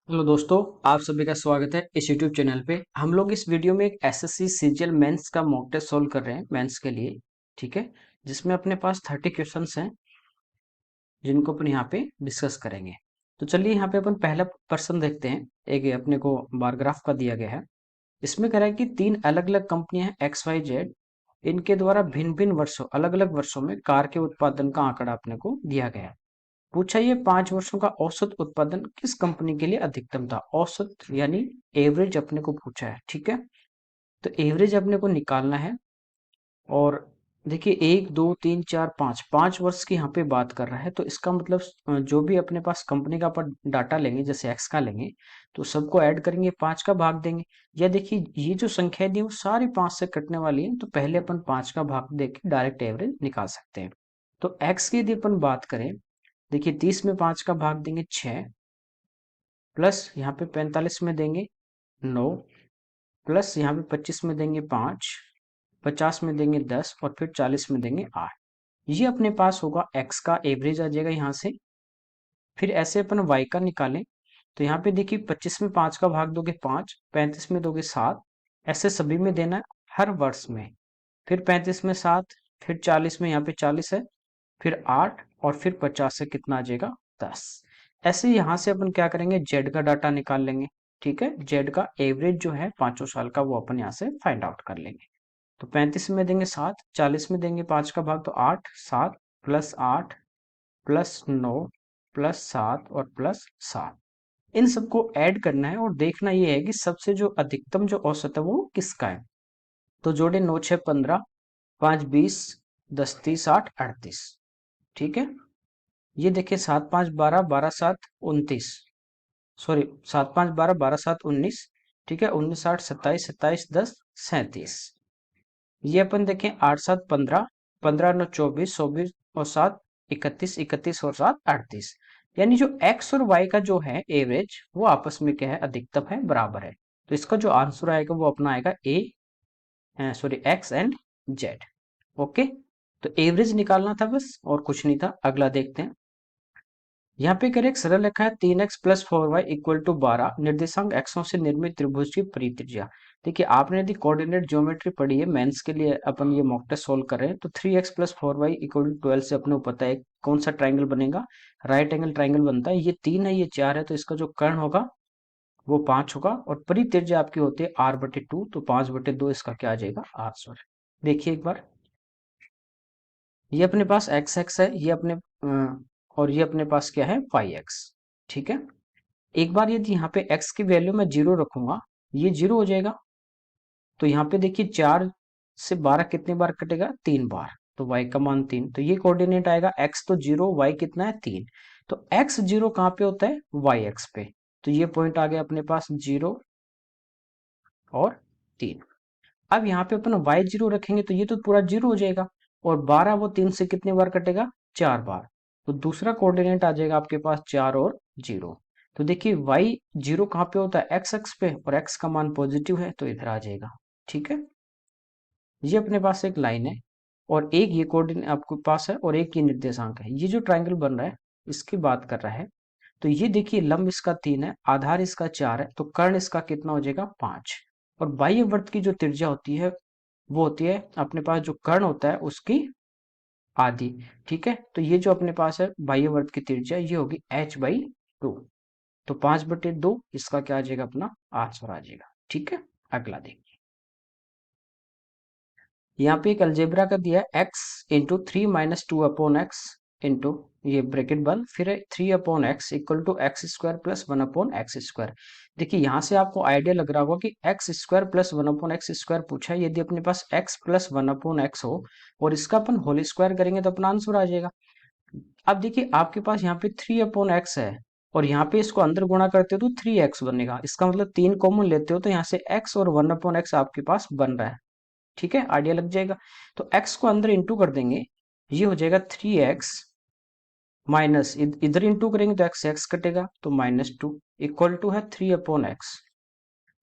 Hello दोस्तों, आप सभी का स्वागत है इस यूट्यूब चैनल पे। हम लोग इस वीडियो में एक एसएससी सीजीएल मेंस का मॉक टेस्ट सोल्व कर रहे हैं मेंस के लिए। ठीक है, जिसमें अपने पास 30 क्वेश्चंस हैं जिनको अपन यहाँ पे डिस्कस करेंगे। तो चलिए यहाँ पे अपन पहला प्रश्न देखते हैं। एक ये अपने को बार ग्राफ का दिया गया है। इसमें कह रहा है कि तीन अलग अलग कंपनियां हैं एक्स वाई जेड, इनके द्वारा भिन्न भिन्न वर्षों अलग अलग वर्षों में कार के उत्पादन का आंकड़ा अपने को दिया गया है। पूछा ये 5 वर्षों का औसत उत्पादन किस कंपनी के लिए अधिकतम था। औसत यानी एवरेज अपने को पूछा है। ठीक है, तो एवरेज अपने को निकालना है। और देखिए 1 2 3 4 5 5 वर्ष की यहाँ पे बात कर रहा है, तो इसका मतलब जो भी अपने पास कंपनी का अपन डाटा लेंगे, जैसे एक्स का लेंगे तो सबको ऐड करेंगे, 5 का भाग देंगे। या देखिए ये जो संख्या दी है वो सारी 5 से कटने वाली है, तो पहले अपन 5 का भाग देके डायरेक्ट एवरेज निकाल सकते हैं। तो एक्स की यदि अपन बात करें, देखिए 30 में 5 का भाग देंगे 6, प्लस यहाँ पे 45 में देंगे 9, प्लस यहाँ पे 25 में देंगे 5, 50 में देंगे 10 और फिर 40 में देंगे 8। ये अपने पास होगा एक्स का एवरेज आ जाएगा यहाँ से। फिर ऐसे अपन वाई का निकालें, तो यहाँ पे देखिए 25 में 5 का भाग दोगे 5, 35 में दोगे 7, ऐसे सभी में देना है हर वर्ष में। फिर 35 में 7, फिर 40 में यहाँ पे 40 है, फिर 8 और फिर 50 से कितना आ जाएगा 10। ऐसे यहाँ से अपन क्या करेंगे, जेड का डाटा निकाल लेंगे। ठीक है, जेड का एवरेज जो है 5 साल का वो अपन यहाँ से फाइंड आउट कर लेंगे। तो 35 में देंगे 7, 40 में देंगे 5 का भाग, तो 8, 7 प्लस 8 प्लस 9 प्लस 7 और प्लस 7, इन सबको ऐड करना है और देखना ये है कि सबसे जो अधिकतम जो औसत है वो किसका है। तो जोड़े 9 6 15, 5 20, 10 30 8 38। ठीक है, ये देखिए 7 5 12, 12 7 29, सॉरी 7 5 12, 12 7 19। ठीक है, 19 8 27, 27 10 37। ये अपन देखें 8 7 15, 15 9 24, 24 और 7 31, 31 और 7 38। यानी जो एक्स और वाई का जो है एवरेज वो आपस में क्या है, अधिकतम है, बराबर है। तो इसका जो आंसर आएगा वो अपना आएगा a, sorry x and z. Okay, तो एवरेज निकालना था बस और कुछ नहीं था। अगला देखते हैं। यहाँ पे करें, एक सरल रेखा है 3x plus 4y equal to 12 निर्देशांक एक्सों से निर्मित त्रिभुज की परित्रिज्या। देखिए आपने यदि कोऑर्डिनेट ज्योमेट्री पढ़ी है मेंस के लिए, अपन ये मॉक टेस्ट सोल्व कर रहे हैं, तो 3x plus 4y equal to 12 से अपने को पता है कौन सा ट्राइंगल बनेगा, राइट एंगल ट्राइंगल बनता है। ये 3 है, ये 4 है, तो इसका जो कर्ण होगा वो 5 होगा। और परित्रिज्या आपकी होती है r/2, तो 5/2 इसका क्या आ जाएगा, आंसर। देखिए एक बार, ये अपने पास एक्स एक्स है, ये अपने और ये अपने पास क्या है, वाई एक्स। ठीक है, एक बार यदि यहाँ पे x की वैल्यू मैं 0 रखूंगा, ये 0 हो जाएगा। तो यहाँ पे देखिए 4 से 12 कितने बार कटेगा, 3 बार। तो y का मान 3, तो ये कोऑर्डिनेट आएगा x तो 0, y कितना है 3। तो x 0 कहाँ पे होता है, y एक्स पे। तो ये पॉइंट आ गया अपने पास 0 और 3। अब यहाँ पे अपन y0 रखेंगे तो ये तो पूरा 0 हो जाएगा। और 12 वो 3 से कितने बार कटेगा, 4 बार। तो दूसरा कोऑर्डिनेट आ जाएगा आपके पास 4 और 0। तो देखिए y0 कहाँ पे होता है, x एक्स पे, और x का मान पॉजिटिव है तो इधर आ जाएगा। ठीक है, ये अपने पास एक लाइन है और एक ये कोऑर्डिनेट आपके पास है और एक ये निर्देशांक है। ये जो ट्राइंगल बन रहा है इसकी बात कर रहा है। तो ये देखिए लंब इसका 3 है, आधार इसका 4 है, तो कर्ण इसका कितना हो जाएगा, 5। और बाह्य वृत्त की जो त्रिज्या होती है वो होती है अपने पास, जो कर्ण होता है उसकी आधी। ठीक है, तो ये जो अपने पास है बाह्य वृत्त की त्रिज्या, ये होगी h/2। तो 5/2 इसका क्या आ जाएगा, अपना आंसर आ जाएगा। ठीक है, अगला देखिए। यहाँ पे एक अलजेब्रा का दिया है, x इंटू 3 - 2/x इंटू, ये ब्रैकेट बंद, फिर 3/x equal to x² plus 1/x²। देखिए यहाँ से आपको आइडिया लग रहा होगा कि x² प्लस 1/x² पूछा है। यदि अपने पास x प्लस 1/x हो और इसका अपन होल स्क्वायर करेंगे तो अपना आंसर आ जाएगा। अब देखिए आपके पास यहाँ पे 3/x है और यहाँ पे इसको अंदर गुणा करते हो तो 3x बनेगा। इसका मतलब 3 कॉमन लेते हो तो यहाँ से x और 1/x आपके पास बन रहा है। ठीक है, आइडिया लग जाएगा। तो x को अंदर इंटू कर देंगे, ये हो जाएगा 3x माइनस, इधर इंटू करेंगे तो x x कटेगा तो -2 इक्वल टू है 3/x।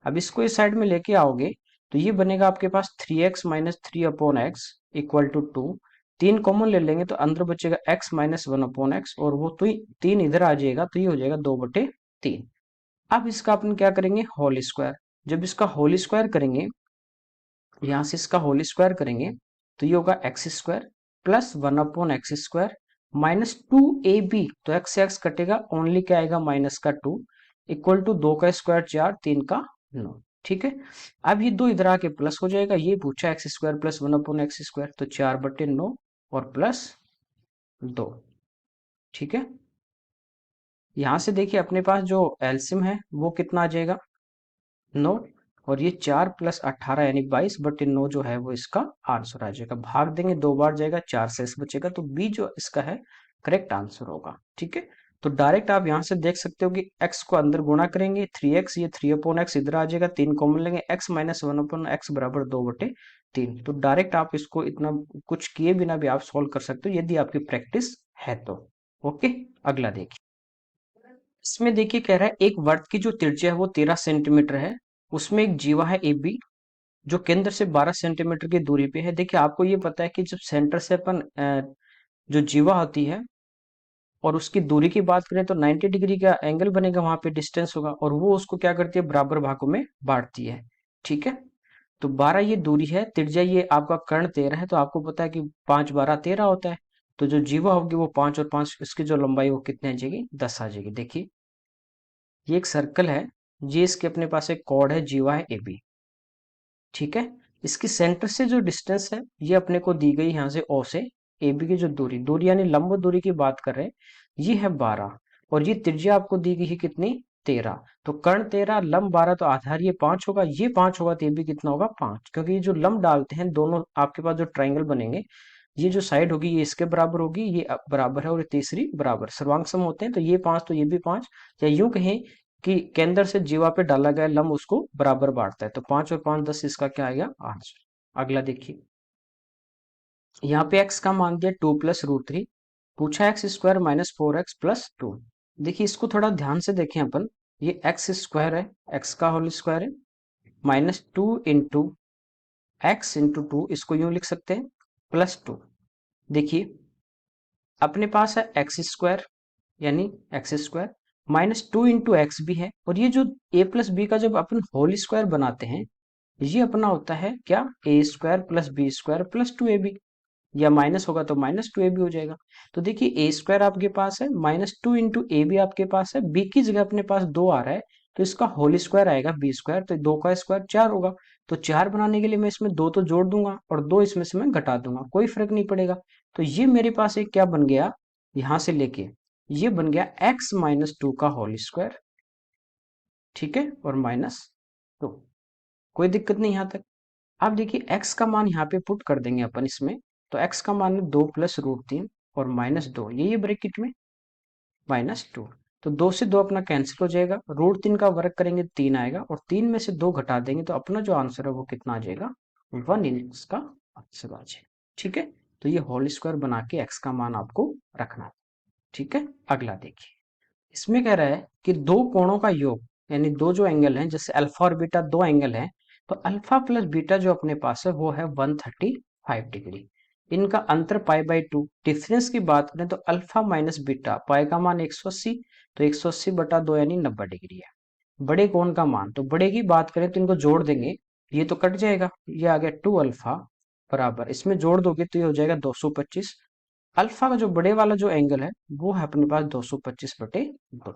अब इसको इस साइड में लेके आओगे तो ये बनेगा आपके पास 3x minus 3/x equal to 2। 3 common ले लेंगे तो अंदर बचेगा x माइनस 1/x, और वो तो 3 इधर आ जाएगा तो ये हो जाएगा 2/3। अब इसका अपन क्या करेंगे, होल स्क्वायर। जब इसका होल स्क्वायर करेंगे, यहां से इसका होल स्क्वायर करेंगे, तो ये होगा x square plus 1/x² minus 2ab, तो एक्स से एक्स कटेगा, ओनली क्या आएगा, माइनस का 2, इक्वल टू 2 का स्क्वायर 4, 3 का 9। ठीक है, अब ये दो इधर आके प्लस हो जाएगा, ये पूछा एक्स स्क्वायर प्लस 1/x², तो 4/9 और प्लस 2। ठीक है, यहां से देखिए अपने पास जो एलसिम है वो कितना आ जाएगा, 9, और ये 4 प्लस 18 यानी 22/9 जो है वो इसका आंसर आ जाएगा। भाग देंगे, 2 बार जाएगा, 4 से s बचेगा, तो बी जो इसका है करेक्ट आंसर होगा। ठीक है, तो डायरेक्ट आप यहां से देख सकते हो कि x को अंदर गुणा करेंगे 3x, ये 3/x इधर आ जाएगा, 3 कॉमन लेंगे, x माइनस 1/x बराबर 2/3। तो डायरेक्ट आप इसको इतना कुछ किए बिना भी आप सॉल्व कर सकते हो यदि आपकी प्रैक्टिस है तो। ओके, अगला देखिए। इसमें देखिए कह रहा है एक वर्त की जो त्रिज्या है वो 13 सेंटीमीटर है, उसमें एक जीवा है ए बी जो केंद्र से 12 सेंटीमीटर की दूरी पे है। देखिए आपको ये पता है कि जब सेंटर से अपन जो जीवा होती है और उसकी दूरी की बात करें तो 90 डिग्री का एंगल बनेगा, वहां पे डिस्टेंस होगा, और वो उसको क्या करती है, बराबर भागों में बांटती है। ठीक है, तो 12 ये दूरी है, त्रिज्या ये आपका कर्ण 13 है, तो आपको पता है कि 5 12 13 होता है, तो जो जीवा होगी वो 5 और 5, इसकी जो लंबाई वो कितनी आ जाएगी, 10 आ जाएगी। देखिए ये एक सर्कल है, ये इसके अपने पास एक कॉर्ड है, जीवा है ए बी। ठीक है, इसकी सेंटर से जो डिस्टेंस है ये अपने को दी गई यहाँ से ओ से, ए बी की जो दूरी, दूरी यानी लंब दूरी की बात कर रहे हैं, ये है 12, और ये त्रिज्या आपको दी गई है कितनी, 13। तो कर्ण 13, लंब 12, तो आधार ये 5 होगा, ये 5 होगा, तो ये भी कितना होगा, 5, क्योंकि ये जो लंब डालते हैं दोनों आपके पास जो ट्राइंगल बनेंगे, ये जो साइड होगी ये इसके बराबर होगी, ये बराबर है, और ये तीसरी बराबर, सर्वांग सम होते हैं, तो ये 5 तो ये भी 5, या यूं कहें कि केंद्र से जीवा पे डाला गया लंब उसको बराबर बांटता है, तो 5 और 5 10, इसका क्या आएगा, आंसर। अगला देखिए, यहाँ पे x का मान दिया 2 + √3, पूछा x² माइनस 4x प्लस 2। देखिए इसको थोड़ा ध्यान से देखें अपन, ये x² है, x का होल स्क्वायर है, माइनस 2 × x × 2, इसको यूं लिख सकते हैं, प्लस 2। देखिए अपने पास है x² यानी x² माइनस 2 × x भी है, और ये जो a प्लस बी का जब अपन होल स्क्वायर बनाते हैं, ये अपना होता है क्या, a² plus b² plus 2ab, या माइनस होगा तो माइनस 2ab हो जाएगा। तो देखिए a² आपके पास है, माइनस 2 × ab आपके पास है, b की जगह अपने पास 2 आ रहा है, तो इसका होल स्क्वायर आएगा b², तो 2 का स्क्वायर 4 होगा, तो 4 बनाने के लिए मैं इसमें 2 तो जोड़ दूंगा और 2 इसमें से मैं घटा दूंगा, कोई फर्क नहीं पड़ेगा। तो ये मेरे पास एक क्या बन गया, यहां से लेके ये बन गया x माइनस 2 का होल स्क्वायर। ठीक है, और माइनस 2, कोई दिक्कत नहीं यहां तक। अब देखिए x का मान यहाँ पे पुट कर देंगे अपन इसमें, तो x का मान है 2 + √3 और माइनस 2, ये ब्रैकेट में माइनस 2, तो 2 से 2 अपना कैंसिल हो जाएगा, √3 का वर्ग करेंगे 3 आएगा, और 3 में से 2 घटा देंगे तो अपना जो आंसर है वो कितना आ जाएगा, 1 इसका आंसर आ जाएगा। ठीक है, तो ये होल स्क्वायर बना के x का मान आपको रखना है। ठीक है, अगला देखिए, इसमें कह रहा है कि दो कोणों का योग, यानी दो जो एंगल हैं, जैसे अल्फा और बीटा दो एंगल हैं, तो अल्फा प्लस बीटा जो अपने पास है वो है 135 डिग्री, इनका अंतर π/2। डिफरेंस की बात करें तो अल्फा माइनस बीटा, पाई का मान 180, तो 180/2 यानी 90 डिग्री है। बड़े कोण का मान, तो बड़े की बात करें तो इनको जोड़ देंगे, ये तो कट जाएगा, ये आ गया 2α बराबर, इसमें जोड़ दोगे तो ये हो जाएगा 225। अल्फा का जो बड़े वाला जो एंगल है वो है अपने पास 225/2।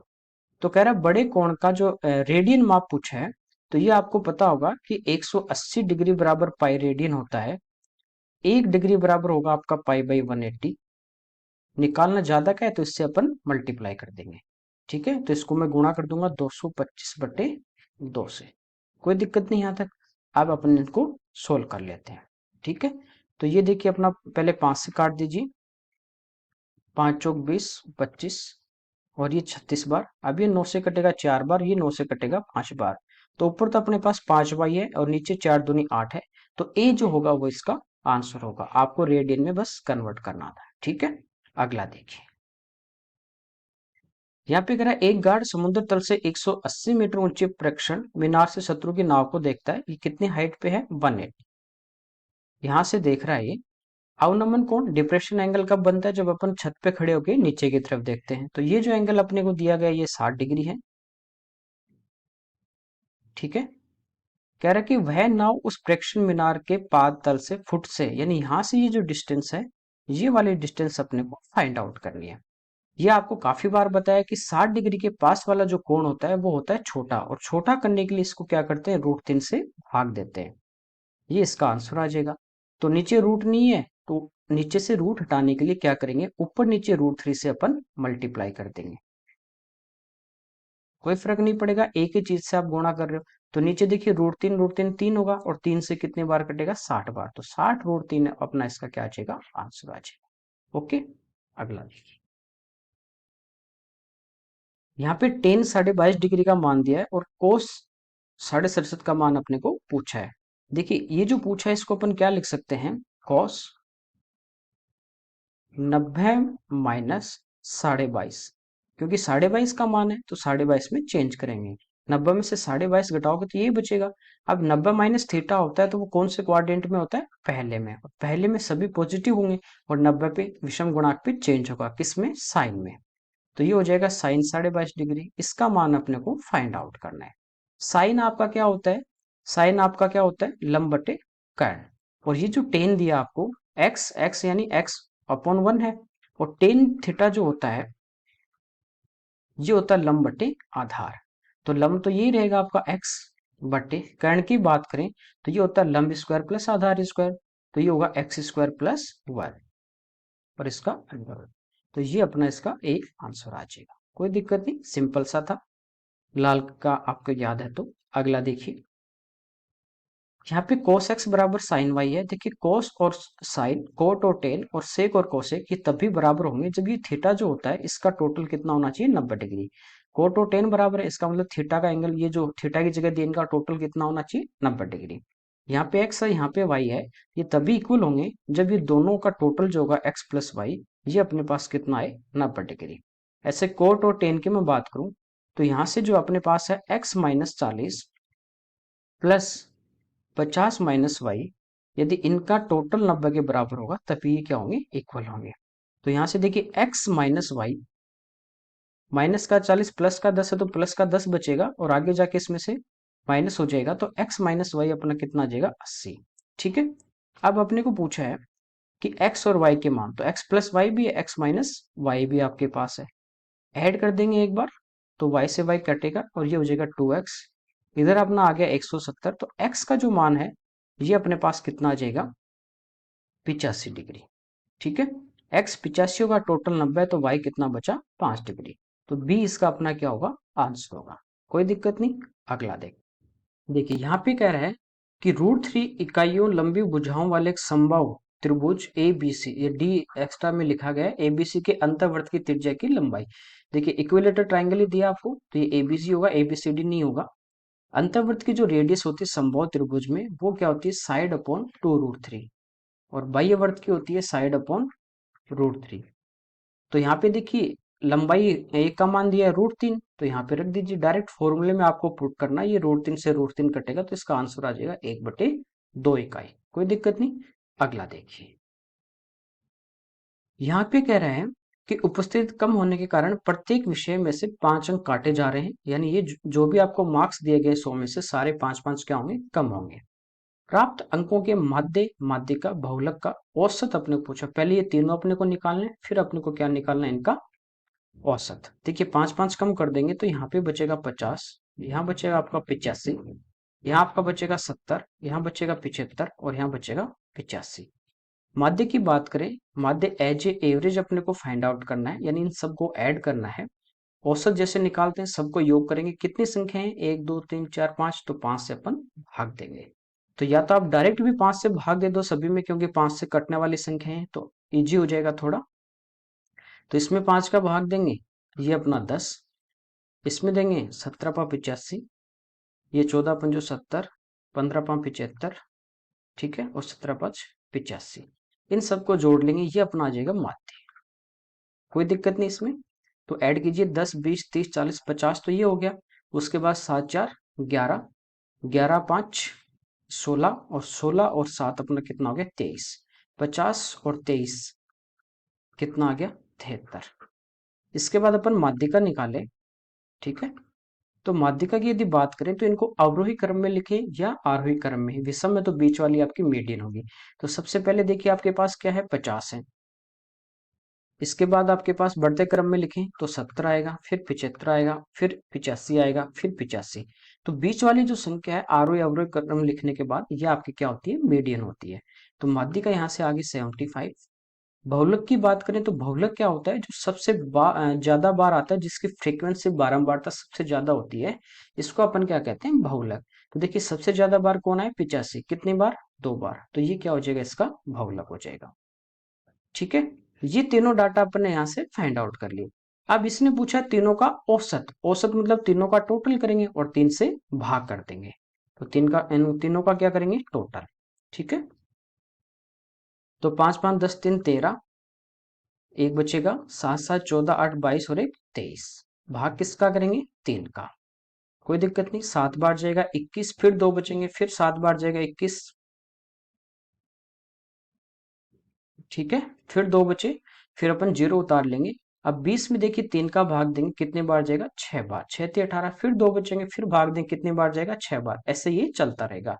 तो कह रहा है बड़े कोण का जो रेडियन माप पूछा है, तो ये आपको पता होगा कि 180 डिग्री बराबर पाई रेडियन होता है, 1 डिग्री बराबर होगा आपका π/180। निकालना ज्यादा का है तो इससे अपन मल्टीप्लाई कर देंगे। ठीक है, तो इसको मैं गुणा कर दूंगा 225/2 से, कोई दिक्कत नहीं यहाँ तक। अब अपन इनको सोल्व कर लेते हैं। ठीक है, तो ये देखिए अपना पहले 5 से काट दीजिए, 5 चौक 20, 25, और ये 36 बार। अब ये 9 से कटेगा 4 बार, ये 9 से कटेगा 5 बार, तो ऊपर तो अपने पास 5y है और नीचे 4 दूनी 8 है, तो ए जो होगा वो इसका आंसर होगा। आपको रेडियन में बस कन्वर्ट करना था। ठीक है, अगला देखिए, यहाँ पे कह रहा है एक गार्ड समुद्र तल से 180 मीटर ऊंचे प्रेक्षण मीनार से शत्रु की नाव को देखता है, ये कितनी हाइट पे है, 180। यहाँ से देख रहा है ये अवनमन कोण, डिप्रेशन एंगल कब बनता है, जब अपन छत पे खड़े होकर नीचे की तरफ देखते हैं, तो ये जो एंगल अपने को दिया गया ये 60 डिग्री है। ठीक है। कह रहा है कि वह नाव उस प्रेक्षण मीनार के पाद तल से फुट से, यानी यहां से ये जो डिस्टेंस है, ये वाली डिस्टेंस अपने को फाइंड आउट करनी है। ये आपको काफी बार बताया कि 60 डिग्री के पास वाला जो कोण होता है वो होता है छोटा, और छोटा करने के लिए इसको क्या करते हैं, √3 से भाग देते हैं। ये इसका आंसर आ जाएगा। तो नीचे रूट नहीं है, तो नीचे से रूट हटाने के लिए क्या करेंगे, ऊपर नीचे √3 से अपन मल्टीप्लाई कर देंगे। कोई फर्क नहीं पड़ेगा, एक ही चीज से आप गुणा कर रहे हो। तो नीचे देखिए √3 3 होगा, और 3 से कितने बार कटेगा, 60 बार। तो 60 √3 अपना इसका क्या आ जाएगा, आंसर आ जाएगा। ओके, अगला देखिए। यहाँ पे टेन 22.5 डिग्री का मान दिया है, और कोस 67.5 का मान अपने को पूछा है। देखिए ये जो पूछा है इसको अपन क्या लिख सकते हैं, कॉस 90 माइनस 22.5, क्योंकि 22.5 का मान है तो 22.5 में चेंज करेंगे। 90 में से 22.5 घटाओगे तो यही बचेगा। अब 90 माइनस थीटा होता है तो वो कौन से क्वाड्रेंट में होता है, पहले में। और पहले में सभी पॉजिटिव होंगे, और 90 पे विषम गुणांक पे चेंज होगा, किसमें, साइन में। तो ये हो जाएगा साइन 22.5 डिग्री। इसका मान अपने को फाइंड आउट करना है। साइन आपका क्या होता है, साइन आपका क्या होता है, लंब बटे कर्ण। और ये जो टेन दिया आपको, एक्स एक्स यानी x/1 है, और टेन थीटा जो होता है ये होता है लंब बटे आधार। तो लंब तो यही रहेगा आपका x बटे कर्ण की बात करें तो ये होता है लंब स्क्वायर प्लस आधार स्क्वायर। तो ये होगा x² + 1, और इसका अंडर। तो ये अपना इसका एक आंसर आ जाएगा। कोई दिक्कत नहीं, सिंपल सा था। लाल का आपको याद है तो। अगला देखिए, यहाँ पे cos x बराबर sin y है। देखिए cos और sin, कोट और टेन और सेक और कोसेक ये तभी बराबर होंगे जब ये थीटा जो होता है इसका टोटल कितना होना चाहिए, 90 डिग्री। कोट और टेन बराबर है, इसका मतलब थीटा का एंगल, ये जो थीटा की जगह दिया इनका टोटल कितना होना चाहिए, 90 डिग्री। यहाँ पे x है, यहाँ पे y है, ये तभी इक्वल होंगे जब ये दोनों का टोटल जो होगा x प्लस वाई, ये अपने पास कितना है, 90 डिग्री। ऐसे कोट और टेन की मैं बात करूं तो यहाँ से जो अपने पास है x-40 प्लस 50 - y, यदि इनका टोटल 90 के बराबर होगा तभी ये क्या होंगे, इक्वल होंगे। तो यहां से देखिए x माइनस वाई, माइनस का 40 प्लस का 10 है तो प्लस का 10 बचेगा, और आगे जाके इसमें से माइनस हो जाएगा, तो x माइनस वाई अपना कितना आ जाएगा, 80। ठीक है। अब अपने को पूछा है कि x और y के मान, तो x प्लस वाई भी है, x माइनस वाई भी आपके पास है। ऐड कर देंगे एक बार, तो y से y कटेगा और ये हो जाएगा 2x। इधर अपना आ गया 170, तो x का जो मान है ये अपने पास कितना आ जाएगा, 85 डिग्री। ठीक है। x 85 होगा, टोटल 90 है, तो y कितना बचा, 5 डिग्री। तो b इसका अपना क्या होगा, आंसर होगा। कोई दिक्कत नहीं। अगला देखिए यहाँ पे कह रहा है कि √3 इकाइयों लंबी भुजाओं वाले एक समबाहु त्रिभुज ए बी सी, ये डी एक्स्ट्रा में लिखा गया है, एबीसी के अंतर्वृत्त की त्रिज्या की लंबाई। देखिए इक्विलेटर ट्राइंगल ही दिया आपको, तो ये एबीसी होगा, एबीसीडी नहीं होगा। अंतर्वृत्त की जो रेडियस होती है समबाहु त्रिभुज में, वो क्या होती है, साइड अपॉन 2√3, और बाह्यवर्त की होती है साइड अपॉन √3। तो यहाँ पे देखिए लंबाई एक का मान दिया है √3, तो यहाँ पे रख दीजिए। डायरेक्ट फॉर्मूले में आपको पुट करना है, ये √3 से √3 कटेगा तो इसका आंसर आ जाएगा 1/2 इकाई। कोई दिक्कत नहीं। अगला देखिए, यहाँ पे कह रहे हैं कि उपस्थिति कम होने के कारण प्रत्येक विषय में से 5 अंक काटे जा रहे हैं, यानी ये जो भी आपको मार्क्स दिए गए 100 में से सारे 5-5 क्या होंगे, कम होंगे। प्राप्त अंकों के माध्य, माध्यिका, बहुलक का औसत अपने को पूछा। पहले ये तीनों अपने को निकालने, फिर अपने को क्या निकालना है, इनका औसत। देखिए 5-5 कम कर देंगे तो यहाँ पे बचेगा 50, यहाँ बचेगा आपका 85, यहाँ आपका बचेगा 70, यहाँ बचेगा 75, और यहाँ बचेगा 85। माध्य की बात करें, माध्य एज ए एवरेज अपने को फाइंड आउट करना है, यानी इन सबको ऐड करना है। औसत जैसे निकालते हैं, सबको योग करेंगे, कितनी संख्या है, 1 2 3 4 5, तो 5 से अपन भाग देंगे। तो या तो आप डायरेक्ट भी 5 से भाग दे दो सभी में, क्योंकि 5 से कटने वाली संख्या है तो इजी हो जाएगा थोड़ा। तो इसमें 5 का भाग देंगे, ये अपना 10, इसमें देंगे 17 × 85, ये 14 × 5 = 70, 15 × 5 = 75, ठीक है, और 17 × 5 = 85। इन सबको जोड़ लेंगे, ये अपना आ जाएगा माध्य। कोई दिक्कत नहीं इसमें। तो ऐड कीजिए 10 20 30 40 50, तो ये हो गया। उसके बाद 7 4 11, 11 5 16, और 16 और 7 अपना कितना हो गया, 23। 50 और 23 कितना आ गया, 73। इसके बाद अपन माध्यिका निकाले, ठीक है। तो माध्यिका की यदि बात करें तो इनको अवरोही क्रम में लिखें या आरोही क्रम में, विषम में तो बीच वाली आपकी मीडियन होगी। तो सबसे पहले देखिए आपके पास क्या है, 50 है। इसके बाद आपके पास बढ़ते क्रम में लिखें तो 70 आएगा, फिर 75 आएगा, फिर 85 आएगा, फिर 85। तो बीच वाली जो संख्या है आरोही अवरोही क्रम लिखने के बाद ये आपकी क्या होती है, मीडियन होती है। तो माध्यिका यहाँ से आगे 75। बहुलक की बात करें तो बहुलक क्या होता है, जो सबसे ज्यादा बार आता है, जिसकी फ्रीक्वेंसी बारंबारता सबसे ज्यादा होती है, इसको अपन क्या कहते हैं, बहुलक। तो देखिए सबसे ज्यादा बार कौन है, 85। कितनी बार, 2 बार। तो ये क्या हो जाएगा, इसका बहुलक हो जाएगा। ठीक है, ये तीनों डाटा अपन ने यहाँ से फाइंड आउट कर लिए। अब इसने पूछा तीनों का औसत। औसत मतलब तीनों का टोटल करेंगे और 3 से भाग कर देंगे। तो इन तीनों का क्या करेंगे, टोटल। ठीक है, तो 5 5 10 3 13, एक बचेगा 7 7 14 8 22 और एक 23। भाग किसका करेंगे, 3 का। कोई दिक्कत नहीं, 7 बार जाएगा 21, फिर 2 बचेंगे, फिर 7 बार जाएगा 21। ठीक है, फिर 2 बचे, फिर अपन 0 उतार लेंगे। अब 20 में देखिए 3 का भाग देंगे, कितने बार जाएगा, 6 बार। 6 ते 18, फिर 2 बचेंगे, फिर भाग देंगे, कितनी बार जाएगा, 6 बार। ऐसे ये चलता रहेगा।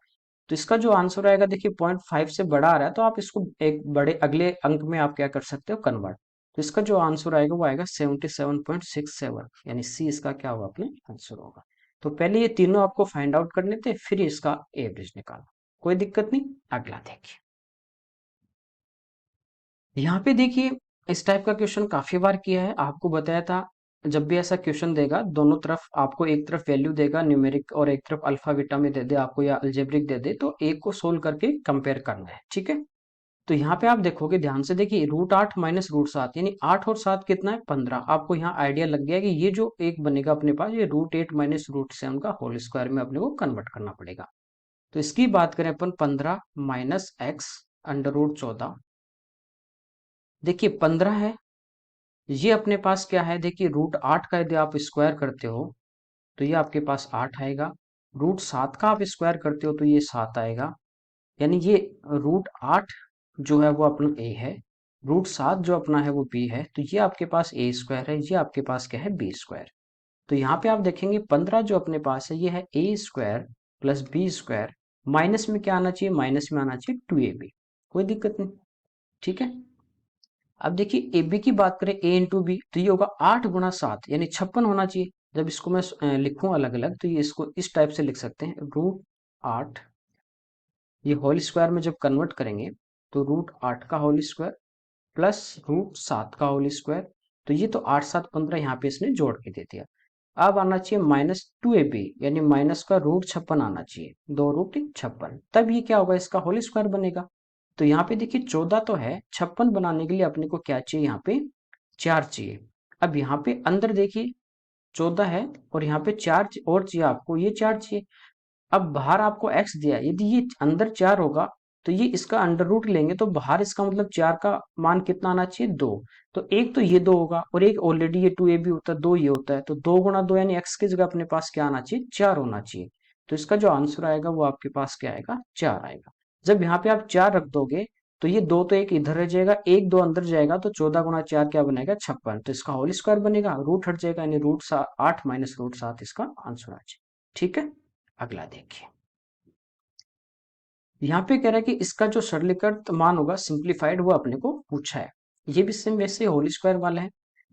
तो इसका जो आंसर आएगा देखिए 0.5 से बड़ा आ रहा है, तो आप इसको एक बड़े अगले अंक में आप क्या कर सकते हो, कन्वर्ट। तो इसका जो आंसर आएगा वो आएगा 77.67, यानी सी इसका क्या होगा, अपने आंसर होगा। तो पहले ये तीनों आपको फाइंड आउट करने थे, फिर इसका एवरेज निकालना। कोई दिक्कत नहीं, अगला देखिए। यहाँ पे देखिए इस टाइप का क्वेश्चन काफी बार किया है, आपको बताया था। जब भी ऐसा क्वेश्चन देगा, दोनों तरफ आपको, एक तरफ वैल्यू देगा न्यूमेरिक और एक तरफ अल्फा बीटा में दे दे आपको, या अलजेब्रिक दे दे, तो एक को सोल्व करके कंपेयर करना है। ठीक है, तो यहाँ पे आप देखोगे ध्यान से, देखिए √8 माइनस √7, यानी 8 और 7 कितना है, 15। आपको यहाँ आइडिया लग गया कि ये जो एक बनेगा अपने पास, ये √8 माइनस √7 का होल स्क्वायर में अपने को कन्वर्ट करना पड़ेगा। तो इसकी बात करें अपन, 15 माइनस एक्स √14। देखिए 15 है, ये अपने पास क्या है, देखिए √8 का यदि आप स्क्वायर करते हो तो ये आपके पास 8 आएगा। √7 का आप स्क्वायर करते हो तो ये 7 आएगा। यानी ये √8 जो है वो अपना ए है, √7 जो अपना है वो बी है। तो ये आपके पास ए स्क्वायर है, ये आपके पास क्या है, बी स्क्वायर। तो यहाँ पे आप देखेंगे 15 जो अपने पास है, ये है a square plus b square. Minus में क्या आना चाहिए, माइनस में आना चाहिए 2ab। कोई दिक्कत नहीं। ठीक है, अब देखिए ए बी की बात करें, ए इंटू बी, तो ये होगा 8 × 7, यानी 56 होना चाहिए। जब इसको मैं लिखूं अलग अलग, तो ये इसको इस टाइप से लिख सकते हैं, √8, ये होल स्क्वायर में जब कन्वर्ट करेंगे तो √8 का होल स्क्वायर प्लस √7 का होल स्क्वायर। तो ये तो 8 7 15 यहाँ पे इसने जोड़ के दे दिया। अब आना चाहिए -2ab, यानी माइनस का √56 आना चाहिए, 2√56, तब ये क्या होगा, इसका होल स्क्वायर बनेगा। तो यहाँ पे देखिए 14 तो है, 56 बनाने के लिए अपने को क्या चाहिए, यहाँ पे 4 चाहिए। अब यहाँ पे अंदर देखिए 14 है और यहाँ पे 4 और चाहिए आपको, ये 4 चाहिए। अब बाहर आपको x दिया है, यदि ये अंदर 4 होगा तो ये इसका अंडर रूट लेंगे, तो बाहर इसका मतलब 4 का मान कितना आना चाहिए, 2। तो एक तो ये 2 होगा और एक ऑलरेडी ये 2ab होता है, 2 ये होता है, तो 2 × 2 यानी x की जगह अपने पास क्या आना चाहिए, 4 होना चाहिए। तो इसका जो आंसर आएगा वो आपके पास क्या आएगा, 4 आएगा। जब यहाँ पे आप 4 रख दोगे तो ये 2 तो एक इधर रह जाएगा, एक 2 अंदर जाएगा, तो 14 × 4 क्या बनेगा, 56। तो इसका होल स्क्वायर बनेगा, रूट हट जाएगा, यानी √8 माइनस √7 इसका आंसर आ जाए। ठीक है, अगला देखिए। यहाँ पे कह रहा है कि इसका जो सरलीकृत मान होगा, सिंप्लीफाइड, वो अपने को पूछा है। ये भी सेम वैसे होल स्क्वायर वाला है।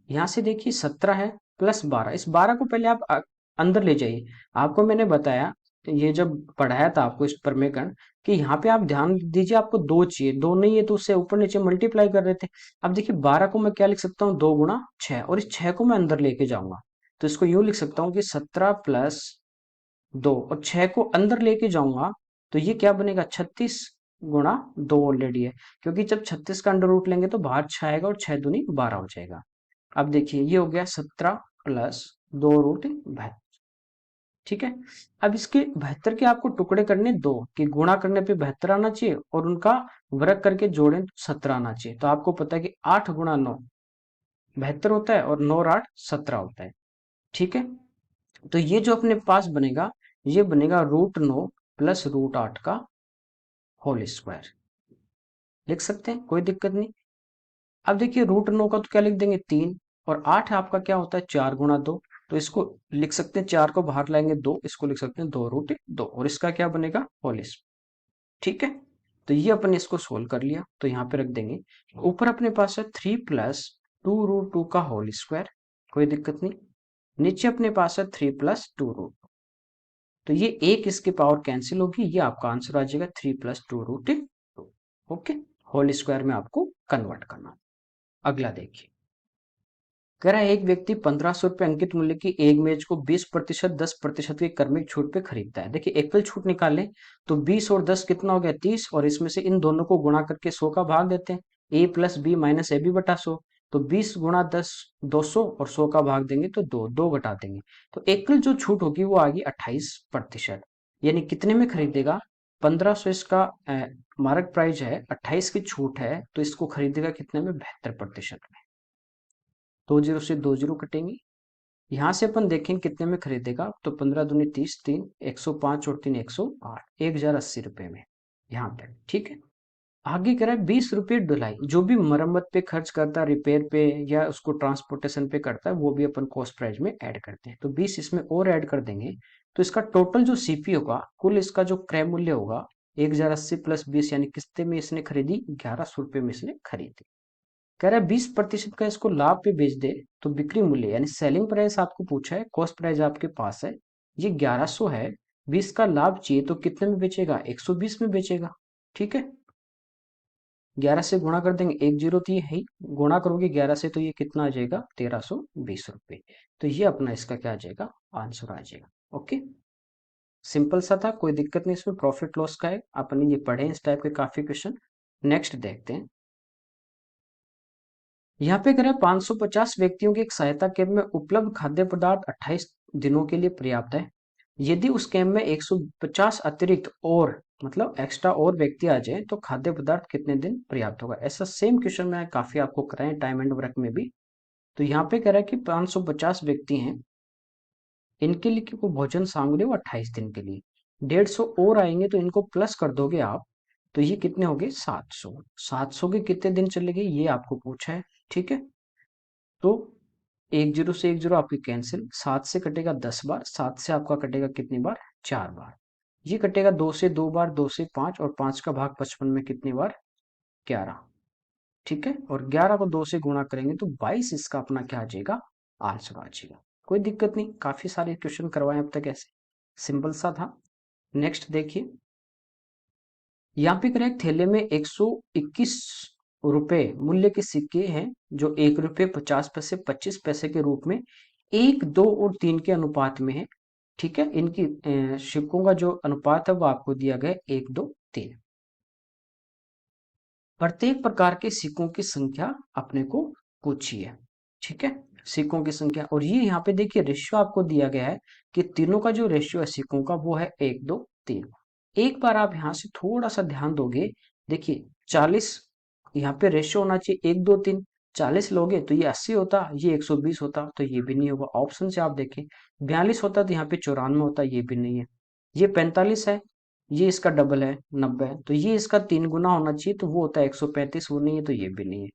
यहाँ से देखिए 17 है प्लस 12, इस 12 को पहले आप अंदर ले जाइए। आपको मैंने बताया, ये जब पढ़ाया था आपको इस प्रमेयकरण, कि यहाँ पे आप ध्यान दीजिए, आपको 2 चाहिए, 2 नहीं है तो उससे ऊपर नीचे मल्टीप्लाई कर रहे थे। अब देखिए 12 को मैं क्या लिख सकता हूँ, 2 × 6, और इस 6 को मैं अंदर लेके जाऊंगा। तो इसको यूं लिख सकता हूँ कि 17 प्लस 2, और 6 को अंदर लेके जाऊंगा तो ये क्या बनेगा, 36 × 2 ऑलरेडी है, क्योंकि जब 36 का अंडर रूट लेंगे तो बाहर 6 आएगा और 6 दूनी 12 हो जाएगा। अब देखिए ये हो गया 17 प्लस 2√72। ठीक है, अब इसके 72 के आपको टुकड़े करने, दो कि गुणा करने पे 72 आना चाहिए और उनका वर्ग करके जोड़ें तो 17 आना चाहिए। तो आपको पता है कि 8 × 9 72 होता है और 9 और 8 17 होता है। ठीक है, तो ये जो अपने पास बनेगा, ये बनेगा √9 प्लस √8 का होल स्क्वायर। लिख सकते हैं, कोई दिक्कत नहीं। अब देखिए √9 का तो क्या लिख देंगे, 3, और 8 आपका क्या होता है, 4 × 2, तो इसको लिख सकते हैं, 4 को बाहर लाएंगे 2, इसको लिख सकते हैं 2√2 और इसका क्या बनेगा होल स्क्वायर। ठीक है, तो ये अपन इसको सोल्व कर लिया, तो यहाँ पे रख देंगे। ऊपर अपने पास है 3 + 2√2 का होल स्क्वायर, कोई दिक्कत नहीं। नीचे अपने पास है 3 + 2√2, तो ये एक इसकी पावर कैंसिल होगी, ये आपका आंसर आ जाएगा 3 + 2√2। ओके, होल स्क्वायर में आपको कन्वर्ट करना। अगला देखिए, कह रहा है एक व्यक्ति 1500 रुपये अंकित मूल्य की एक मेज को 20% 10% की क्रमिक छूट पे खरीदता है। देखिए एकल छूट निकालें तो 20 और 10 कितना हो गया 30, और इसमें से इन दोनों को गुणा करके 100 का भाग देते हैं, a + b - ab/100। तो 20 × 10 200 और 100 का भाग देंगे तो 2 घटा देंगे, तो एकल जो छूट होगी वो आएगी 28%। यानी कितने में खरीदेगा, 1500 इसका मार्क प्राइस है, 28 की छूट है, तो इसको खरीदेगा कितने में, 72% में। 20 से 20 कटेंगे, यहाँ से अपन देखें कितने में खरीदेगा, तो 15 दूनी 30, 3 105 और 3 108, 1080 रुपये में यहाँ तक। ठीक है, आगे कह रहा है 20 रुपये ढुलाई, जो भी मरम्मत पे खर्च करता है, रिपेयर पे या उसको ट्रांसपोर्टेशन पे करता है, वो भी अपन कॉस्ट प्राइस में ऐड करते हैं, तो 20 इसमें और ऐड कर देंगे, तो इसका टोटल जो सीपी होगा, कुल इसका जो क्रय मूल्य होगा 1080 + 20, यानी कितने में इसने खरीदी, 1100 रुपये में इसने खरीदी। कह रहा है 20% का इसको लाभ पे बेच दे तो बिक्री मूल्य यानी सेलिंग प्राइस आपको पूछा है, कॉस्ट प्राइस आपके पास है, ये 1100 है, 20 का लाभ चाहिए तो कितने में बेचेगा, 120 में बेचेगा। ठीक है, 11 से गुणा कर देंगे, 10 तो ये है ही, गुणा करोगे 11 से तो ये कितना आ जाएगा, 1320 रुपये। तो ये अपना इसका क्या आ जाएगा, आंसर आ जाएगा। ओके, सिंपल सा था, कोई दिक्कत नहीं इसमें, प्रॉफिट लॉस का है, अपने ये पढ़े इस टाइप के काफी क्वेश्चन। नेक्स्ट देखते हैं, यहाँ पे करें 550 व्यक्तियों की एक सहायता कैंप में उपलब्ध खाद्य पदार्थ 28 दिनों के लिए पर्याप्त है। यदि उस कैंप में 150 अतिरिक्त और मतलब एक्स्ट्रा और व्यक्ति आ जाए तो खाद्य पदार्थ कितने दिन पर्याप्त होगा। ऐसा सेम क्वेश्चन मैं काफी आपको कराए टाइम एंड वर्क में भी। तो यहाँ पे कह रहा है कि 550 व्यक्ति हैं, इनके लिए को भोजन सामग्री वो 28 दिन के लिए, 150 और आएंगे तो इनको प्लस कर दोगे आप, तो ये कितने हो गए 700। 700 के कितने दिन चलेंगे ये आपको पूछा है। ठीक है, तो 10 से 10 आपकी कैंसिल, 7 से कटेगा 10 बार, 7 से आपका कटेगा कितनी बार, 4 बार। ये कटेगा 2 से 2 बार, 2 से 5, और 5 का भाग 55 में कितनी बार, 11। ठीक है, और 11 को 2 से गुणा करेंगे तो 22 इसका अपना क्या आ जाएगा, आंसर आ जाएगा। कोई दिक्कत नहीं, काफी सारे क्वेश्चन करवाए अब तक ऐसे, सिंपल सा था। नेक्स्ट देखिए, यहाँ पे करें थैले में 121 रुपए मूल्य के सिक्के हैं, जो 1 रुपये 50 पैसे 25 पैसे के रूप में 1, 2 और 3 के अनुपात में है। ठीक है, इनकी सिक्कों का जो अनुपात है वो आपको दिया गया 1, 2, 3। प्रत्येक प्रकार के सिक्कों की संख्या अपने को पूछी है। ठीक है, सिक्कों की संख्या, और ये यहाँ पे देखिए रेशियो आपको दिया गया है कि तीनों का जो रेशियो है सिक्कों का वो है 1, 2, 3। एक बार आप यहाँ से थोड़ा सा ध्यान दोगे, देखिए 40 यहाँ पे रेशियो होना चाहिए 1, 2, 3, 40 लोगे तो ये 80 होता, ये 120 होता, तो ये भी नहीं होगा। ऑप्शन से आप देखें 42 होता तो यहाँ पे 94 होता, ये भी नहीं है। ये 45 है, ये इसका डबल है 90 है, तो ये इसका 3 गुना होना चाहिए, तो वो होता है 135, वो नहीं है, तो ये भी नहीं है।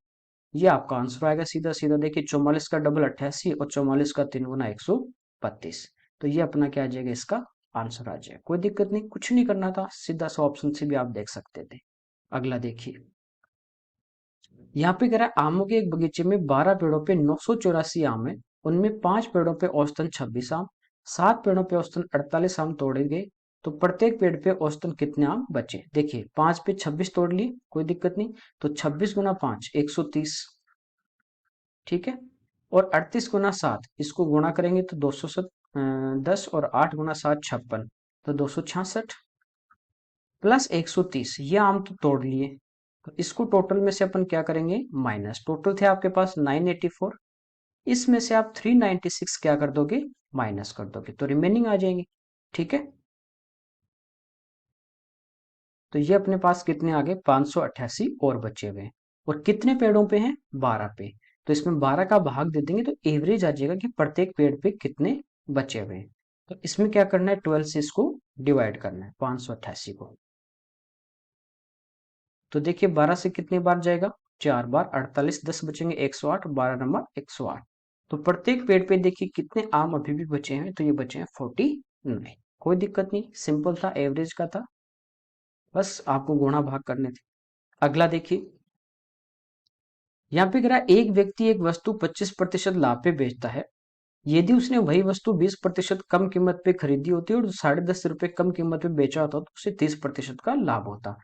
ये आपका आंसर आएगा सीधा सीधा। देखिए 44 का डबल 88 और 44 का 3 गुना 132, तो ये अपना क्या आ जाएगा, इसका आंसर आ जाएगा। कोई दिक्कत नहीं, कुछ नहीं करना था, सीधा सा ऑप्शन से भी आप देख सकते थे। अगला देखिए, यहाँ पे कह रहा है आमों के एक बगीचे में 12 पेड़ों पे 984 आम है, उनमें 5 पेड़ों पे औसतन 26 आम, 7 पेड़ों पे औसतन 48 आम तोड़े गए, तो प्रत्येक पेड़ पे औसतन कितने आम बचे। देखिए 5 पे 26 तोड़ लिए, कोई दिक्कत नहीं, तो 26 गुना 5 130। ठीक है, और 38 गुना 7 इसको गुणा करेंगे तो 210, और 8 गुना 7 56, तो 266 प्लस 130, ये आम तो तोड़ लिए, तो इसको टोटल में से अपन क्या करेंगे, माइनस, टोटल थे आपके पास 984, इसमें से आप 396 क्या कर दोगे, माइनस कर दोगे, तो रिमेनिंग आ जाएंगे। ठीक है, तो ये अपने पास कितने आ गए, 588 और बचे हुए हैं, और कितने पेड़ों पे हैं, 12 पे, तो इसमें 12 का भाग दे देंगे तो एवरेज आ जाएगा कि प्रत्येक पेड़ पे कितने बचे हुए हैं। तो इसमें क्या करना है, 12 से इसको डिवाइड करना है 588 को, तो देखिए 12 से कितनी बार जाएगा, 4 बार, 48 10 बचेंगे 108, 12 नंबर 108। तो प्रत्येक पेड़ पे देखिए कितने आम अभी भी बचे हैं, तो ये बचे हैं 49। कोई दिक्कत नहीं, सिंपल था, एवरेज का था, बस आपको गुणा भाग करने थे। अगला देखिए, यहाँ पे कह रहा है एक व्यक्ति एक वस्तु 25% लाभ पे बेचता है। यदि उसने वही वस्तु 20% कम कीमत पे खरीदी होती और 10.5 रुपए कम कीमत पे बेचा होता तो उसे 30% का लाभ होता।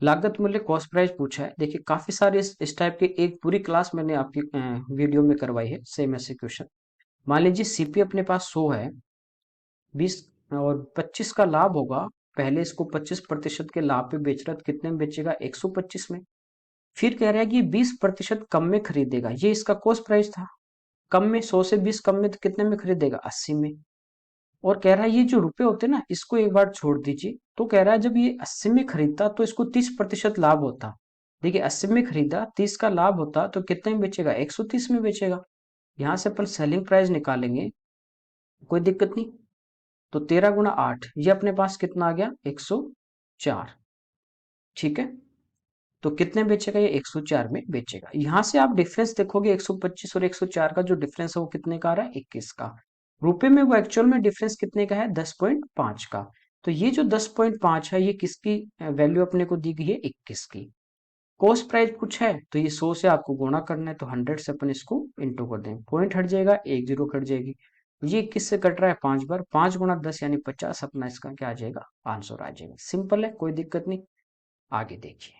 लागत मूल्य कॉस्ट प्राइस पूछा है। देखिए काफी सारे इस टाइप के एक पूरी क्लास मैंने आपकी वीडियो में करवाई है सेम ऐसे क्वेश्चन। मान लीजिए सीपी अपने पास 100 है, 20 और 25 का लाभ होगा। पहले इसको 25% के लाभ पे बेच रहा है तो कितने में बेचेगा, 125 में। फिर कह रहा है कि 20% कम में खरीदेगा, ये इसका कॉस्ट प्राइस था। कम में 100 से 20 कम में तो कितने में खरीदेगा, 80 में। और कह रहा है ये जो रुपए होते हैं ना, इसको एक बार छोड़ दीजिए। तो कह रहा है जब ये 80 में खरीदता तो इसको 30% लाभ होता। देखिए 80 में खरीदा, 30 का लाभ होता तो कितने में बेचेगा, 130 में बेचेगा। यहाँ से अपन सेलिंग प्राइस निकालेंगे, कोई दिक्कत नहीं। तो 13 × 8, ये अपने पास कितना आ गया, 104। ठीक है, तो कितने बेचेगा, ये 104 में बेचेगा। यहां से आप डिफरेंस देखोगे, 125 और 104 का जो डिफरेंस है वो कितने का आ रहा है, 21 का। रुपए में वो एक्चुअल में डिफरेंस कितने का है, 10.5 का। तो ये जो 10.5 है, ये किसकी वैल्यू अपने को दी गई है, 21 की। कॉस्ट प्राइस कुछ है तो ये 100 से आपको गुणा करना है, तो 100 से अपन इसको इंटू कर देंगे। पॉइंट हट जाएगा, एक जीरो कट जाएगी। ये 21 से कट रहा है 5 बार, 5 × 10 यानी 50, अपना इसका क्या आ जाएगा, आंसर आ जाएगा। सिंपल है, कोई दिक्कत नहीं। आगे देखिए,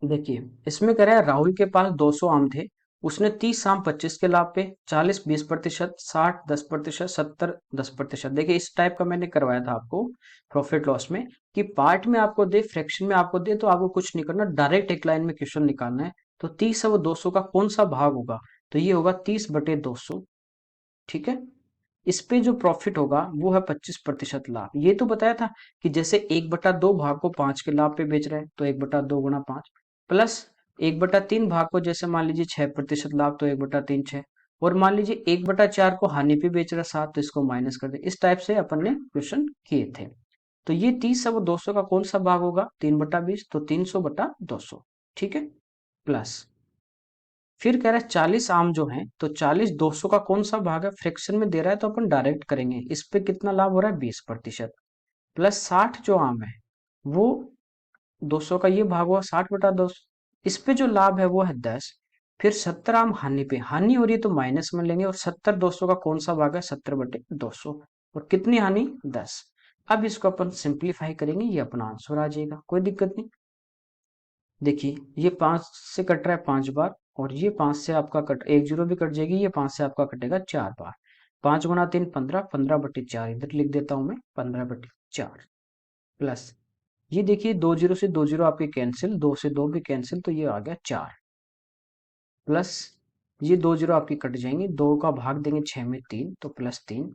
देखिए इसमें कह रहा है राहुल के पास 200 आम थे। उसने 30 आम 25 के लाभ पे, 40 20%, 60 10%, 70 10%। देखिए इस टाइप का मैंने करवाया था आपको प्रॉफिट लॉस में, कि पार्ट में आपको दे, फ्रैक्शन में आपको दे, तो आपको कुछ नहीं करना, डायरेक्ट एक लाइन में क्वेश्चन निकालना है। तो 30 और 200 का कौन सा भाग होगा, तो ये होगा 30/200। ठीक है, इस पे जो प्रॉफिट होगा वो है 25% लाभ। ये तो बताया था कि जैसे 1/2 भाग को 5 के लाभ पे बेच रहे हैं तो 1/2 × 5, प्लस 1/3 भाग को जैसे मान लीजिए 6% लाभ तो 1/3 6, और मान लीजिए 1/4 को हानि पे बेच रहा है 7, तो इसको माइनस कर दे। इस टाइप से अपन ने क्वेश्चन किए थे। तो ये 30 और 200 का कौन सा भाग होगा, 3/20, तो 300/200। ठीक है, प्लस फिर कह रहा है 40 आम जो हैं, तो 40 200 का कौन सा भाग है, फ्रैक्शन में दे रहा है तो अपन डायरेक्ट करेंगे। इस पे कितना लाभ हो रहा है, 20%, प्लस 60 जो आम है वो 200 का ये भाग हुआ 60/200। इस पे जो लाभ है वो है 10। फिर 70 आम हानि पे, हानि हो रही है तो माइनस में लेंगे, और 70 200 का कौन सा भाग है, 70/200। और कितनी हानि, 10। अब इसको अपन सिंप्लीफाई करेंगे, ये अपना आंसर आ जाएगा, कोई दिक्कत नहीं। देखिए ये 5 से कट रहा है 5 बार, और ये 5 से आपका कट, एक जीरो भी कट जाएगी, ये 5 से आपका कटेगा 4 बार। 5 × 3 15, 15/4 इधर लिख देता हूं मैं, 15/4, प्लस ये देखिए 2 जीरो से 2 जीरो आपके कैंसिल, 2 से 2 भी कैंसिल, तो ये आ गया 4, प्लस ये 2 जीरो आपकी कट जाएंगे, 2 का भाग देंगे 6 में 3, तो +3,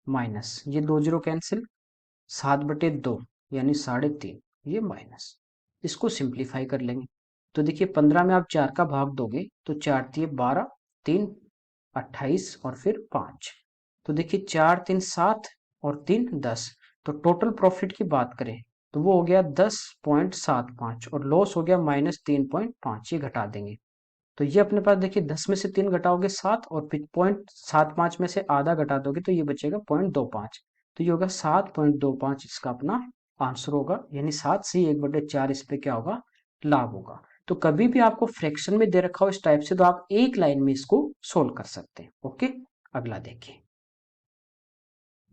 माइनस ये 2 जीरो कैंसिल, 7/2 यानी 3.5, ये माइनस। इसको सिंप्लीफाई कर लेंगे, तो देखिए 15 में आप 4 का भाग दोगे तो 4 तिये 12, 3 28 और फिर 5। तो देखिए 4 3 7 और 3 10। तो टोटल प्रॉफिट की बात करें तो वो हो गया 10.75, और लॉस हो गया -3.5, ये घटा देंगे। तो ये अपने पास देखिए 10 में से 3 घटाओगे 7, और फिर 0.75 में से आधा घटा दोगे तो ये बचेगा 0.25। तो ये होगा 7.25, इसका अपना आंसर होगा, यानी 7 से 1/4 इस पे क्या होगा, लाभ होगा। तो कभी भी आपको फ्रैक्शन में दे रखा हो इस टाइप से, तो आप एक लाइन में इसको सोल्व कर सकते हैं। ओके, अगला देखिए,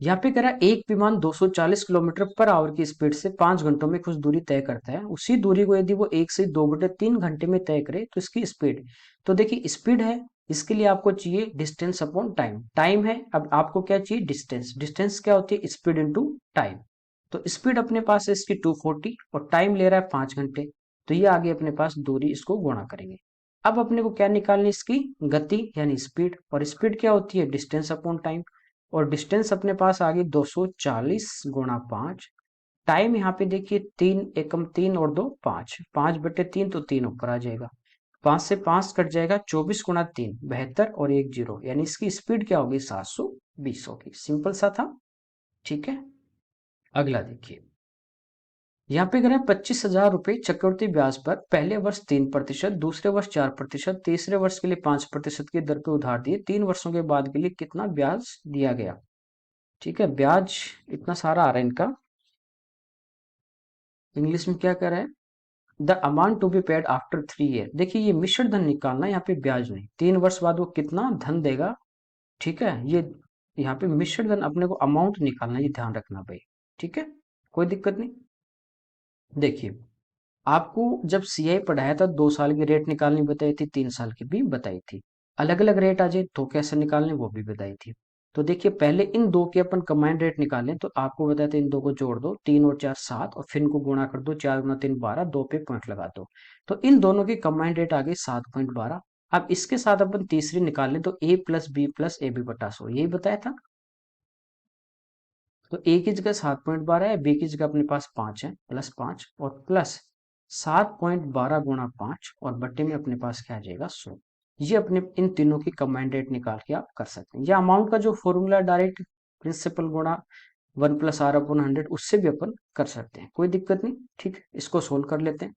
यहाँ पे कह रहा है एक विमान 240 किलोमीटर पर आवर की स्पीड से 5 घंटों में कुछ दूरी तय करता है। उसी दूरी को यदि वो 1 से 2/3 घंटे में तय करे तो इसकी स्पीड। तो देखिए स्पीड है, इसके लिए आपको चाहिए डिस्टेंस अपॉन टाइम। टाइम है, अब आपको क्या चाहिए, डिस्टेंस। डिस्टेंस क्या होती है, स्पीड इंटू टाइम। तो स्पीड अपने पास है इसकी 240, और टाइम ले रहा है 5 घंटे। तो ये आगे अपने पास दूरी, इसको गुणा करेंगे। अब अपने को क्या निकालनी, इसकी गति यानी स्पीड, और स्पीड क्या होती है, डिस्टेंस अपॉन टाइम। और डिस्टेंस अपने पास आ गई 240 × 5। टाइम यहाँ पे देखिए 3 एकम 3 और 2 5, 5/3, तो 3 ऊपर आ जाएगा। 5 से 5 कट जाएगा, 24 × 3 72, और 1 जीरो, यानी इसकी स्पीड क्या होगी, 720 होगी। सिंपल सा था। ठीक है, अगला देखिए, यहाँ पे करें 25,000 रुपये चक्रवृद्धि ब्याज पर पहले वर्ष 3%, दूसरे वर्ष 4%, तीसरे वर्ष के लिए 5% की दर पे उधार दिए, 3 वर्षों के बाद के लिए कितना ब्याज दिया गया। ठीक है, ब्याज इतना सारा आ रहा है इनका। इंग्लिश में क्या कह रहा है, the amount to be paid after 3 year. देखिए ये मिश्र धन निकालना, यहाँ पे ब्याज नहीं, 3 वर्ष बाद वो कितना धन देगा। ठीक है, ये यहाँ पे मिश्र धन अपने को अमाउंट निकालना, ये ध्यान रखना भाई। ठीक है, कोई दिक्कत नहीं। देखिए आपको जब सीआई पढ़ाया था 2 साल की रेट निकालनी बताई थी, 3 साल की भी बताई थी। अलग अलग रेट आ जाए तो कैसे निकालने वो भी बताई थी। तो देखिए पहले इन दो के अपन कंबाइंड रेट निकालें, तो आपको बताया था इन दो को जोड़ दो, 3 और 4 7, और फिर इनको गुणा कर दो, 4 गुना 3 12, 2 पे पॉइंट लगा दो। तो इन दोनों की कंबाइंड रेट आ गई 7.12। अब इसके साथ अपन तीसरी निकाल लें, तो a plus b plus a b बटा 100, यही बताया था। तो ए की जगह 7.12 है, बी की जगह अपने पास 5 है, +5 और प्लस 7.12 गुणा 5 और बट्टे में अपने पास क्या आ जाएगा 100। ये अपने इन तीनों की कंबाइंड रेट निकाल के आप कर सकते हैं, या अमाउंट का जो फॉर्मूला डायरेक्ट प्रिंसिपल गुणा 1 + r/100 उससे भी अपन कर सकते हैं, कोई दिक्कत नहीं। ठीक है, इसको सोल्व कर लेते हैं।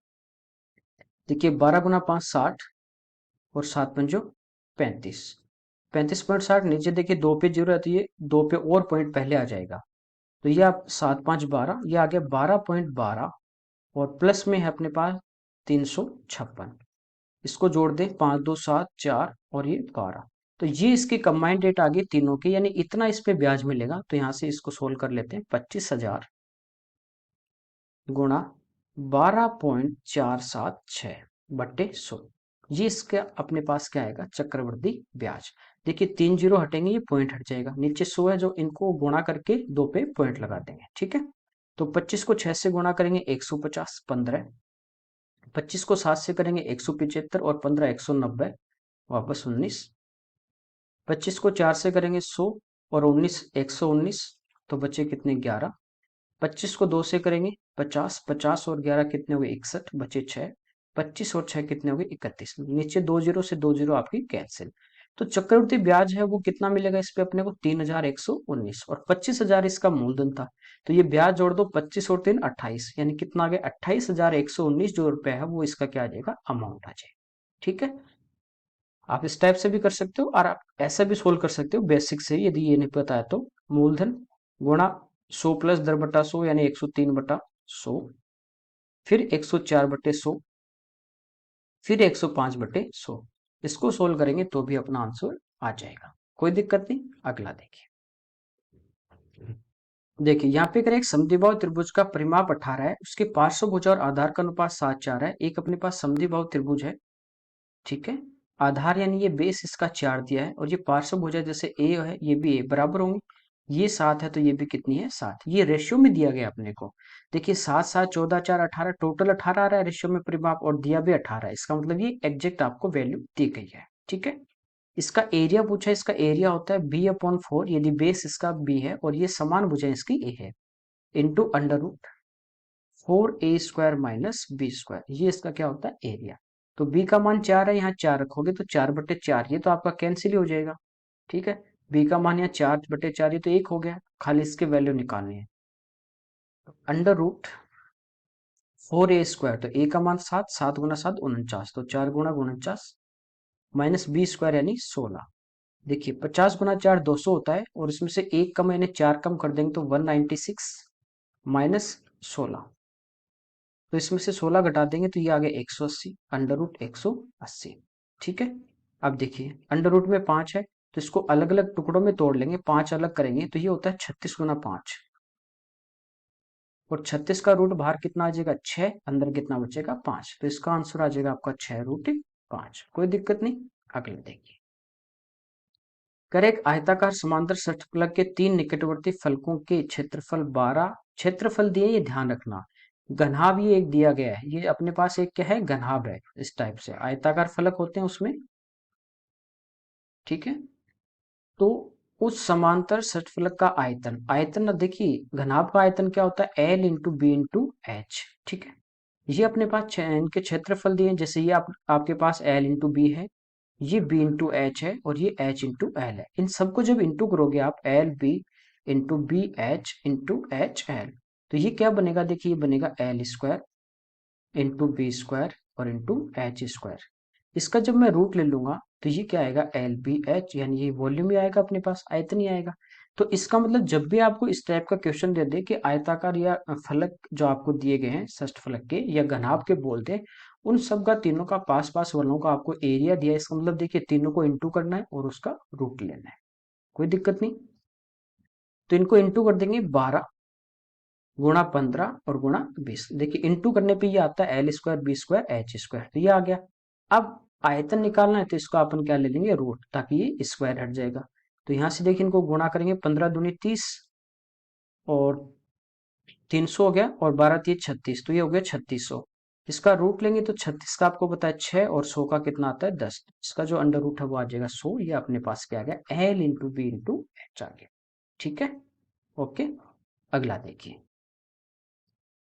देखिए 12 गुना 5 60 और 7 पंजो 35, 35.60 नीचे देखिए 2 पे 0 है, तो ये 2 पे और पॉइंट पहले आ जाएगा। तो ये आप 7 5 12, ये आ गया 12.12 और प्लस में है अपने पास 356। इसको जोड़ दें, 5 2 7 4 और ये 12। तो ये इसकी कंबाइंड रेट आ गई तीनों की, यानी इतना इस पे ब्याज मिलेगा। तो यहाँ से इसको सोल्व कर लेते हैं, 25,000 गुणा 12.476 बट्टे 100। ये इसका अपने पास क्या आएगा, चक्रवृद्धि ब्याज। देखिए 3 जीरो हटेंगे, ये पॉइंट हट जाएगा, नीचे 100 है जो इनको गुणा करके 2 पे पॉइंट लगा देंगे। ठीक है, तो 25 को 6 से गुणा करेंगे 150 15, 25 को 7 से करेंगे 175 और 15 190, वापस 19, 25 को 4 से करेंगे 100 और 19 119, तो बचे कितने 11, 25 को 2 से करेंगे 50, 50 और 11 कितने हो गए 61, बचे 6, 25 और 6 कितने हो गए 31, नीचे 2 जीरो से 2 जीरो आपकी कैंसिल। तो चक्रवृद्धि ब्याज है वो कितना मिलेगा इस पे अपने को 3,119, और 25,000 इसका मूलधन था। तो ये ब्याज जोड़ दो, 25 और 3 28, यानी कितना आ गया 28,119 जो रुपए है वो इसका क्या आ जाएगा, अमाउंट आ जाएगा। ठीक है, आप इस टाइप से भी कर सकते हो और आप ऐसा भी सोल्व कर सकते हो बेसिक से, यदि ये नहीं पता है तो। मूलधन गुणा 100 प्लस 10/100 यानी 103/100, फिर 104/100, फिर 105/100। इसको सोल्व करेंगे तो भी अपना आंसर आ जाएगा, कोई दिक्कत नहीं। अगला देखिए, देखिए यहाँ पे अगर एक समद्विबाहु त्रिभुज का परिमाप 18 है, उसके पार्श्वभुज और आधार का अनुपात 7:4 है। एक अपने पास समद्विबाहु त्रिभुज है, ठीक है, आधार यानी ये बेस इसका 4 दिया है, और ये पार्श्वभुज है, जैसे ए है ये भी ए बराबर होंगे। ये 7 है तो ये भी कितनी है 7, ये रेशियो में दिया गया अपने को। देखिए 7 7 14 4 18, टोटल 18 आ रहा है रेशियो में परिमाप, और दिया भी 18 है, इसका मतलब ये एग्जैक्ट आपको वैल्यू दी गई है। ठीक है, इसका एरिया पूछा है, इसका एरिया होता है b/4, यदि बेस इसका b है और ये समान भुजाएं इसकी a है, इंटू √4a² - b², ये इसका क्या होता है एरिया। तो b का मान 4 है, यहाँ 4 रखोगे तो 4/4, ये तो आपका कैंसिल ही हो जाएगा। ठीक है, b का मान यहाँ 4/4, ये तो 1 हो गया, खाली इसके वैल्यू निकालनी है। √4a², तो a का मान 7, 7 गुना 7 49, तो 4 गुना 49 माइनस b² यानी 16। देखिए 50 गुना 4 200 होता है, और इसमें से 1 कम यानी 4 कम कर देंगे तो 196 माइनस 16, तो इसमें से 16 घटा देंगे तो ये आ गया 180, √180। ठीक है, अब देखिए अंडर रूट में 5 है, तो इसको अलग अलग टुकड़ों में तोड़ लेंगे, 5 अलग करेंगे तो ये होता है 36 गुना 5, और 36 का रूट बाहर कितना आ जाएगा 6, अंदर कितना बचेगा 5, तो इसका आंसर आ जाएगा आपका 6√5, कोई दिक्कत नहीं। अगले देखिए, कर एक आयताकार समांतर षटफलक के 3 निकटवर्ती फलकों के क्षेत्रफल 12, क्षेत्रफल दिए, ये ध्यान रखना। घनाभ ये एक दिया गया है, ये अपने पास एक क्या है घनाभ है, इस टाइप से आयताकार फलक होते हैं उसमें। ठीक है, तो उस समांतर षटफलक का आयतन, आयतन देखिए घनाभ का आयतन क्या होता है L into B into H. ठीक है, ये अपने पास इनके क्षेत्रफल दिए, जैसे ये आपके पास L इंटू बी है, ये b इंटू एच है, और ये h इंटू एल है। इन सबको जब इंटू करोगे आप, L B into B H into H L, तो ये क्या बनेगा, देखिए ये बनेगा L square into B square और इंटू एच स्क्वायर। इसका जब मैं रूट ले लूंगा तो ये क्या आएगा, एल बी एच, यानी ये वॉल्यूम ही आएगा अपने पास, आयतन ही आएगा। तो इसका मतलब जब भी आपको इस टाइप का क्वेश्चन दे दे कि आयताकार या फलक जो आपको दिए गए हैं षष्ठ फलक के या घनाभ के बोलते हैं, उन सब का तीनों का पास पास वालों का आपको एरिया दिया है। इसका मतलब देखिए तीनों को इंटू करना है और उसका रूट लेना है, कोई दिक्कत नहीं। तो इनको इंटू कर देंगे 12 गुणा 15 और गुणा 20। देखिए इंटू करने पे ये आता है L square B square H square, तो ये आ गया। अब आयतन निकालना है तो इसको अपन क्या ले लेंगे, रूट, ताकि ये स्क्वायर हट जाएगा। तो यहाँ से देखिए इनको गुणा करेंगे, 15 दूनी 30 और 300 हो गया और 12 3 36, तो ये हो गया 3600। इसका रूट लेंगे तो 36 का आपको पता है 6 और 100 का कितना आता है 10। इसका जो अंडर रूट है वो आ जाएगा 100। ये अपने पास क्या आ गया, l into B into h आ गया। ठीक है, ओके। अगला देखिए,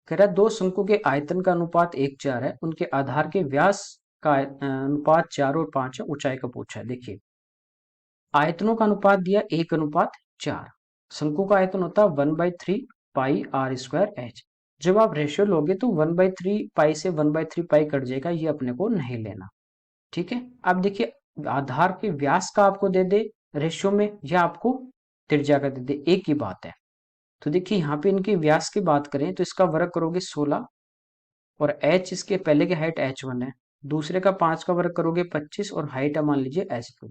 कह रहा है दो शंकु के आयतन का अनुपात 1:4 है, उनके आधार के व्यास का अनुपात 4 और 5 है, ऊंचाई का पूछा है। देखिए आयतनों का अनुपात दिया 1:4, शंकु का आयतन होता है 1/3 पाई आर स्क्वायर एच। जब आप रेशियो लोगे तो 1/3 पाई से 1/3 पाई कट जाएगा, ये अपने को नहीं लेना। ठीक है, अब देखिए आधार के व्यास का आपको दे दे रेशियो में या आपको त्रिज्या का दे दे, एक ही बात है। तो देखिए यहाँ पे इनके व्यास की बात करें तो इसका वर्ग करोगे 16 और h, इसके पहले की हाइट h1 है, दूसरे का 5 का वर्ग करोगे 25 और हाइट है मान लीजिए h2।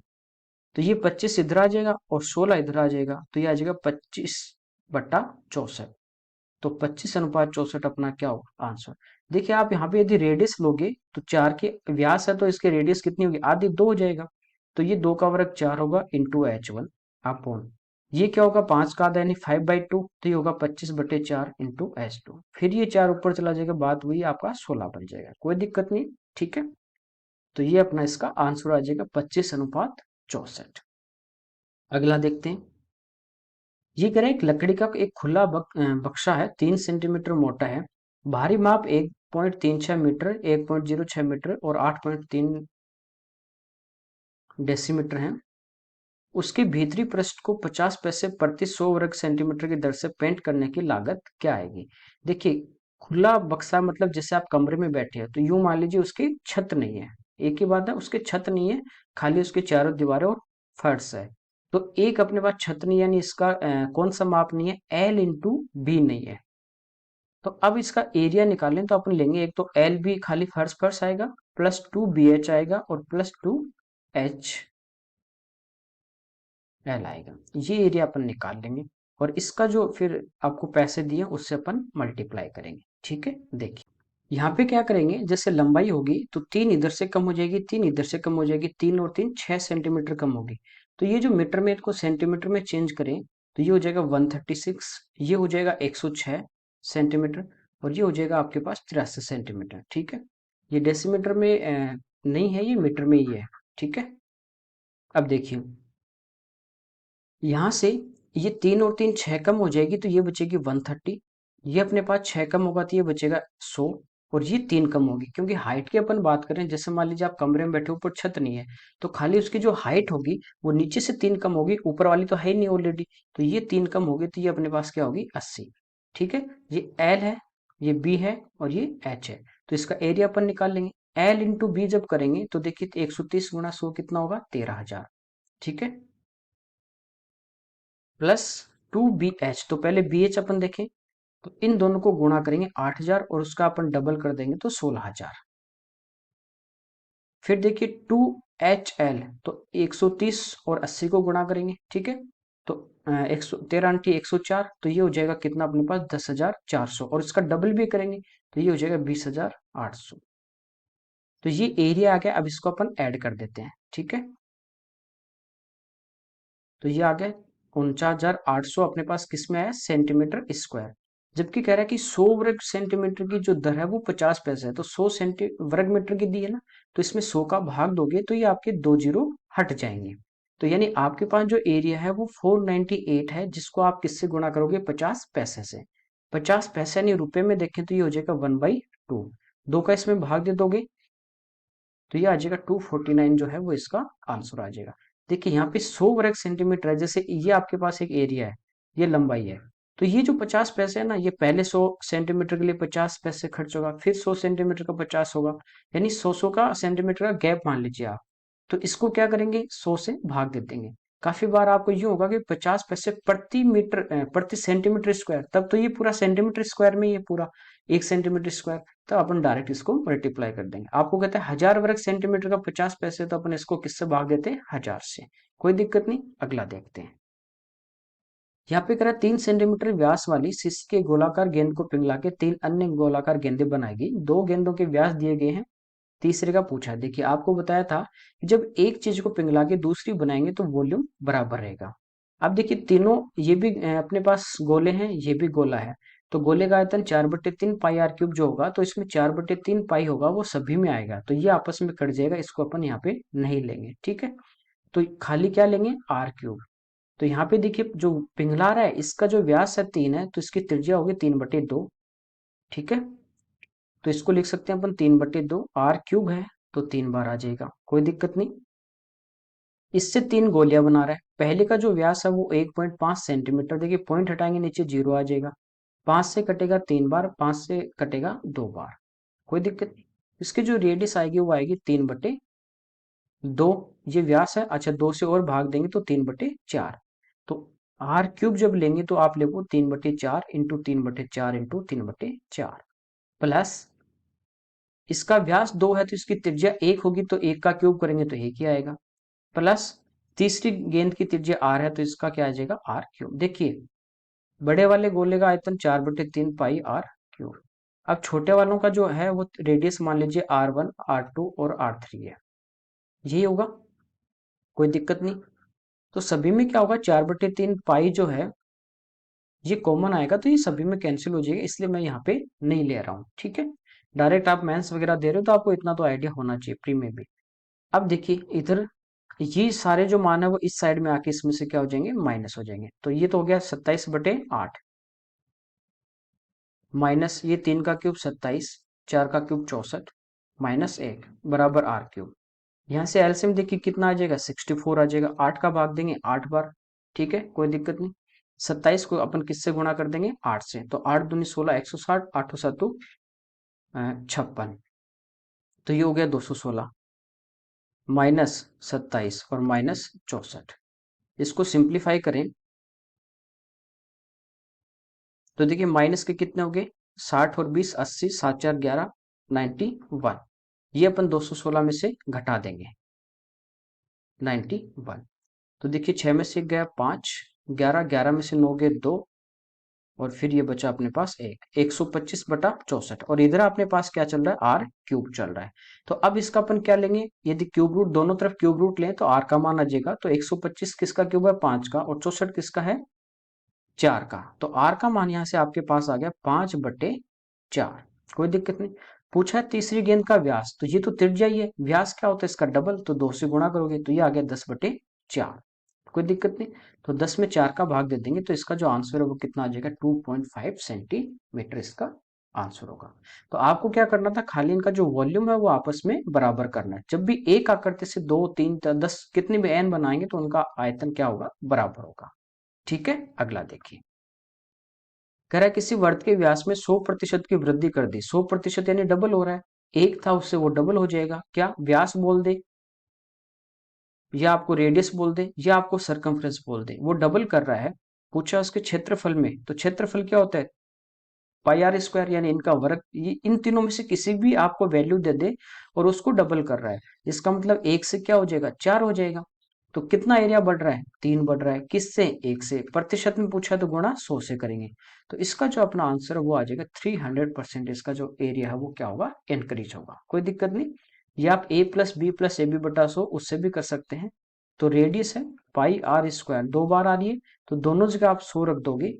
तो ये 25 इधर आ जाएगा और 16 इधर आ जाएगा, तो ये आ जाएगा 25/64। तो 25:64 अपना क्या होगा आंसर। देखिए आप यहाँ पे यदि रेडियस लोगे तो 4 के व्यास है तो इसके रेडियस कितनी होगी, आधी 2 हो जाएगा। तो ये 2 का वर्ग 4 होगा इंटू h1 अपॉन, ये क्या होगा 5 का आधा यानी 5/2, तो ये होगा 25/4 इंटू h2। फिर ये 4 ऊपर चला जाएगा, बात वही आपका 16 बन जाएगा, कोई दिक्कत नहीं। ठीक है, तो ये अपना इसका आंसर आ जाएगा 25:64। अगला देखते हैं, ये कह रहे हैं एक लकड़ी का एक खुला बक्सा है, 3 सेंटीमीटर मोटा है, भारी माप 1.36 मीटर, 1.06 मीटर और 8.3 डेसीमीटर है। उसके भीतरी पृष्ठ को 50 पैसे प्रति 100 वर्ग सेंटीमीटर की दर से पेंट करने की लागत क्या आएगी। देखिए खुला बक्सा मतलब जैसे आप कमरे में बैठे हो तो यूं मान लीजिए उसकी छत नहीं है, एक ही बात है, उसकी छत नहीं है, खाली उसके चारों दीवारें और फर्श है। तो एक अपने पास छत नहीं है, यानी इसका कौन सा माप नहीं है, एल इंटू बी नहीं है। तो अब इसका एरिया निकालें तो अपन लेंगे, एक तो एल बी खाली फर्श फर्श आएगा, +2 BH आएगा और +2 एल आएगा। ये एरिया अपन निकाल लेंगे और इसका जो फिर आपको पैसे दिए उससे अपन मल्टीप्लाई करेंगे। ठीक है, देखिए यहाँ पे क्या करेंगे, जैसे लंबाई होगी तो 3 इधर से कम हो जाएगी, 3 इधर से कम हो जाएगी, 3 और 3 6 सेंटीमीटर कम होगी। तो ये जो मीटर में इसको सेंटीमीटर में चेंज करें तो ये हो जाएगा 136, ये हो जाएगा 106 सेंटीमीटर और ये हो जाएगा आपके पास 83 सेंटीमीटर। ठीक है, ये डेसीमीटर में नहीं है, ये मीटर में ही है। ठीक है, अब देखिए यहाँ से ये 3 और 3 6 कम हो जाएगी तो ये बचेगी 130, ये अपने पास 6 कम होगा तो ये बचेगा 100 और ये 3 कम होगी। क्योंकि हाइट की अपन बात करें, जैसे मान लीजिए आप कमरे में बैठे ऊपर छत नहीं है तो खाली उसकी जो हाइट होगी वो नीचे से 3 कम होगी, ऊपर वाली तो है ही नहीं ऑलरेडी, तो ये 3 कम होगी तो ये अपने पास क्या होगी 80। ठीक है, ये एल है, ये बी है और ये एच है, तो इसका एरिया अपन निकाल लेंगे। एल इंटू बी जब करेंगे तो देखिए 130 गुणा 100 कितना होगा 13,000। ठीक है, +2BH, तो पहले BH अपन देखें तो इन दोनों को गुणा करेंगे 8,000 और उसका अपन डबल कर देंगे तो 16,000। फिर देखिए 2HL, तो 130 और 80 को गुणा करेंगे। ठीक है, तो 113 × 104, तो ये हो जाएगा कितना अपने पास 10,400 और इसका डबल भी करेंगे तो ये हो जाएगा 20,800। तो ये एरिया आ गया, अब इसको अपन ऐड कर देते हैं। ठीक है, तो ये आ गया 49,800 अपने पास किस में आया, सेंटीमीटर स्क्वायर। जबकि कह रहा है कि 100 वर्ग सेंटीमीटर की जो दर है वो 50 पैसे है, तो 100 सेंटी वर्ग मीटर की दी है ना, तो इसमें 100 का भाग दोगे तो ये आपके 2 जीरो हट जाएंगे। तो यानी आपके पास जो एरिया है वो 498 है, जिसको आप किससे गुणा करोगे 50 पैसे से। 50 पैसे यानी रुपए में देखें तो ये हो जाएगा 1/2, 2 का इसमें भाग दे दोगे तो ये आ जाएगा 249, जो है वो इसका आंसर आ जाएगा। देखिए यहाँ पे 100 वर्ग सेंटीमीटर है, जैसे ये आपके पास एक एरिया है, ये लंबाई है, तो ये जो 50 पैसे है ना, ये पहले 100 सेंटीमीटर के लिए 50 पैसे खर्च होगा, फिर 100 सेंटीमीटर का 50 होगा, यानी 100 का सेंटीमीटर का गैप मान लीजिए आप। तो इसको क्या करेंगे, 100 से भाग दे देंगे। काफी बार आपको यूं होगा कि 50 पैसे प्रति मीटर प्रति सेंटीमीटर स्क्वायर, तब तो ये पूरा सेंटीमीटर स्क्वायर में, ये पूरा 1 सेंटीमीटर स्क्वायर। तो अपन डायरेक्ट इसको मल्टीप्लाई कर देंगे। आपको कहता है 1000 वर्ग सेंटीमीटर का 50 पैसे, तो अपन इसको किससे भाग देते हैं, 1000 से। कोई दिक्कत नहीं, अगला देखते हैं। यहाँ पे कह रहा है 3 सेंटीमीटर व्यास वाली शीशी के गोलाकार गेंद को पिघला के 3 अन्य गोलाकार गेंदें बनाएगी। 2 गेंदों के व्यास दिए गए हैं, तीसरे का पूछा है। देखिए आपको बताया था कि जब एक चीज को पिघला के दूसरी बनाएंगे तो वॉल्यूम बराबर रहेगा। अब देखिए तीनों, ये भी अपने पास गोले हैं, ये भी गोला है। तो गोले का आयतन 4/3 पाई r³ जो होगा, तो इसमें 4/3 पाई होगा, वो सभी में आएगा, तो ये आपस में कट जाएगा, इसको अपन यहाँ पे नहीं लेंगे, ठीक है। तो खाली क्या लेंगे, r³। तो यहाँ पे देखिए जो पिघला रहा है, इसका जो व्यास है 3 है, तो इसकी त्रिज्या होगी 3/2, ठीक है। तो इसको लिख सकते हैं अपन 3/2, r³ है तो 3 बार आ जाएगा, कोई दिक्कत नहीं। इससे 3 गोलियां बना रहा है। पहले का जो व्यास है वो 1.5 सेंटीमीटर, देखिए पॉइंट हटाएंगे नीचे 0 आ जाएगा। 5 से कटेगा 3 बार, 5 से कटेगा 2 बार, कोई दिक्कत नहीं। इसकी जो रेडियस आएगी वो आएगी 3/2। ये व्यास है, अच्छा 2 से और भाग देंगे तो 3/4। तो r³ जब लेंगे तो आप लेगो 3/4 इंटू 3/4 इंटू 3/4 प्लस इसका व्यास 2 है तो इसकी त्रिज्या 1 होगी, तो 1 का क्यूब करेंगे तो 1 ही आएगा, प्लस तीसरी गेंद की त्रिज्या r है तो इसका क्या आ जाएगा, r³। देखिए बड़े वाले गोले का आयतन 4/3 पाई r³। अब छोटे वालों का जो है वो रेडियस मान लीजिए r1 r2 और r3 है, यही होगा, कोई दिक्कत नहीं। तो सभी में क्या होगा, 4/3 पाई जो है ये कॉमन आएगा, तो ये सभी में कैंसिल हो जाएगा, इसलिए मैं यहाँ पे नहीं ले रहा हूँ, ठीक है। डायरेक्ट आप मेंस वगैरह दे रहे हो तो आपको इतना तो आइडिया होना चाहिए प्री में भी। अब देखिए इधर ये सारे जो मान है वो इस साइड में आके इसमें से क्या हो जाएंगे, माइनस हो जाएंगे। तो ये तो हो गया 27/8, माइनस ये 3 का क्यूब 27, 4 का क्यूब 64, -1 बराबर r³। यहाँ से एलसीएम देखिए कितना आ जाएगा, 64 आ जाएगा। 8 का भाग देंगे 8 बार, ठीक है, कोई दिक्कत नहीं। 27 को अपन किससे गुणा कर देंगे, 8 से, तो 8 दूनी 16, 160, 8 7 56, तो ये हो गया 216, -27 और -64। इसको सिंप्लीफाई करें तो देखिए माइनस के कितने हो गए, 60 और 20 80, 7 4 11 91। ये अपन 216 में से घटा देंगे 91। तो देखिए 6 में से गया 5, 11 11 में से 9 गए 2, और फिर ये बचा अपने पास 125/64। और इधर अपने पास क्या चल रहा है, r³ चल रहा है। तो अब इसका अपन क्या लेंगे, यदि क्यूब रूट दोनों तरफ क्यूब रूट लें तो r का मान आ जाएगा। तो 125 किसका क्यूब है, 5 का, और 64 किसका है, 4 का। तो r का मान यहाँ से आपके पास आ गया 5/4, कोई दिक्कत नहीं। पूछा है तीसरी गेंद का व्यास, तो ये तो त्रिज्या ही है, व्यास क्या होता है इसका डबल, तो 2 से गुणा करोगे तो ये आ गया 10/4, कोई दिक्कत नहीं। तो 10 में 4 का भाग दे देंगे तो इसका जो आंसर है वो कितना आ जाएगा, 2.5 सेंटीमीटर इसका आंसर होगा। तो आपको क्या करना था, खाली इनका जो वॉल्यूम है वो आपस में बराबर करना है। जब भी एक आकृति से 2 3 10 कितनी भी n बनाएंगे तो उनका आयतन क्या होगा, बराबर होगा, ठीक है। अगला देखिए, कह रहा है किसी वर्त के व्यास में 100% की वृद्धि कर दी, 100% यानी डबल हो रहा है, एक था उससे वो डबल हो जाएगा, क्या व्यास बोल दे या आपको रेडियस बोल दे या आपको सरकमफ्रेंस बोल दे, वो डबल कर रहा है। पूछा उसके क्षेत्रफल में, तो क्षेत्रफल क्या होता है, πr², यानी इनका वर्ग। ये इन तीनों में से किसी भी आपको वैल्यू दे दे और उसको डबल कर रहा है, इसका मतलब 1 से क्या हो जाएगा, 4 हो जाएगा। तो कितना एरिया बढ़ रहा है, 3 बढ़ रहा है, किससे, 1 से। प्रतिशत में पूछा तो गुणा 100 से करेंगे, तो इसका जो अपना आंसर है वो आ जाएगा 300%। इसका जो एरिया है वो क्या होगा, इंक्रीज होगा, कोई दिक्कत नहीं। ये आप a+b+ab/100 उससे भी कर सकते हैं। तो रेडियस है πr², 2 बार आ रही है, तो दोनों जगह आप 100 रख दोगे,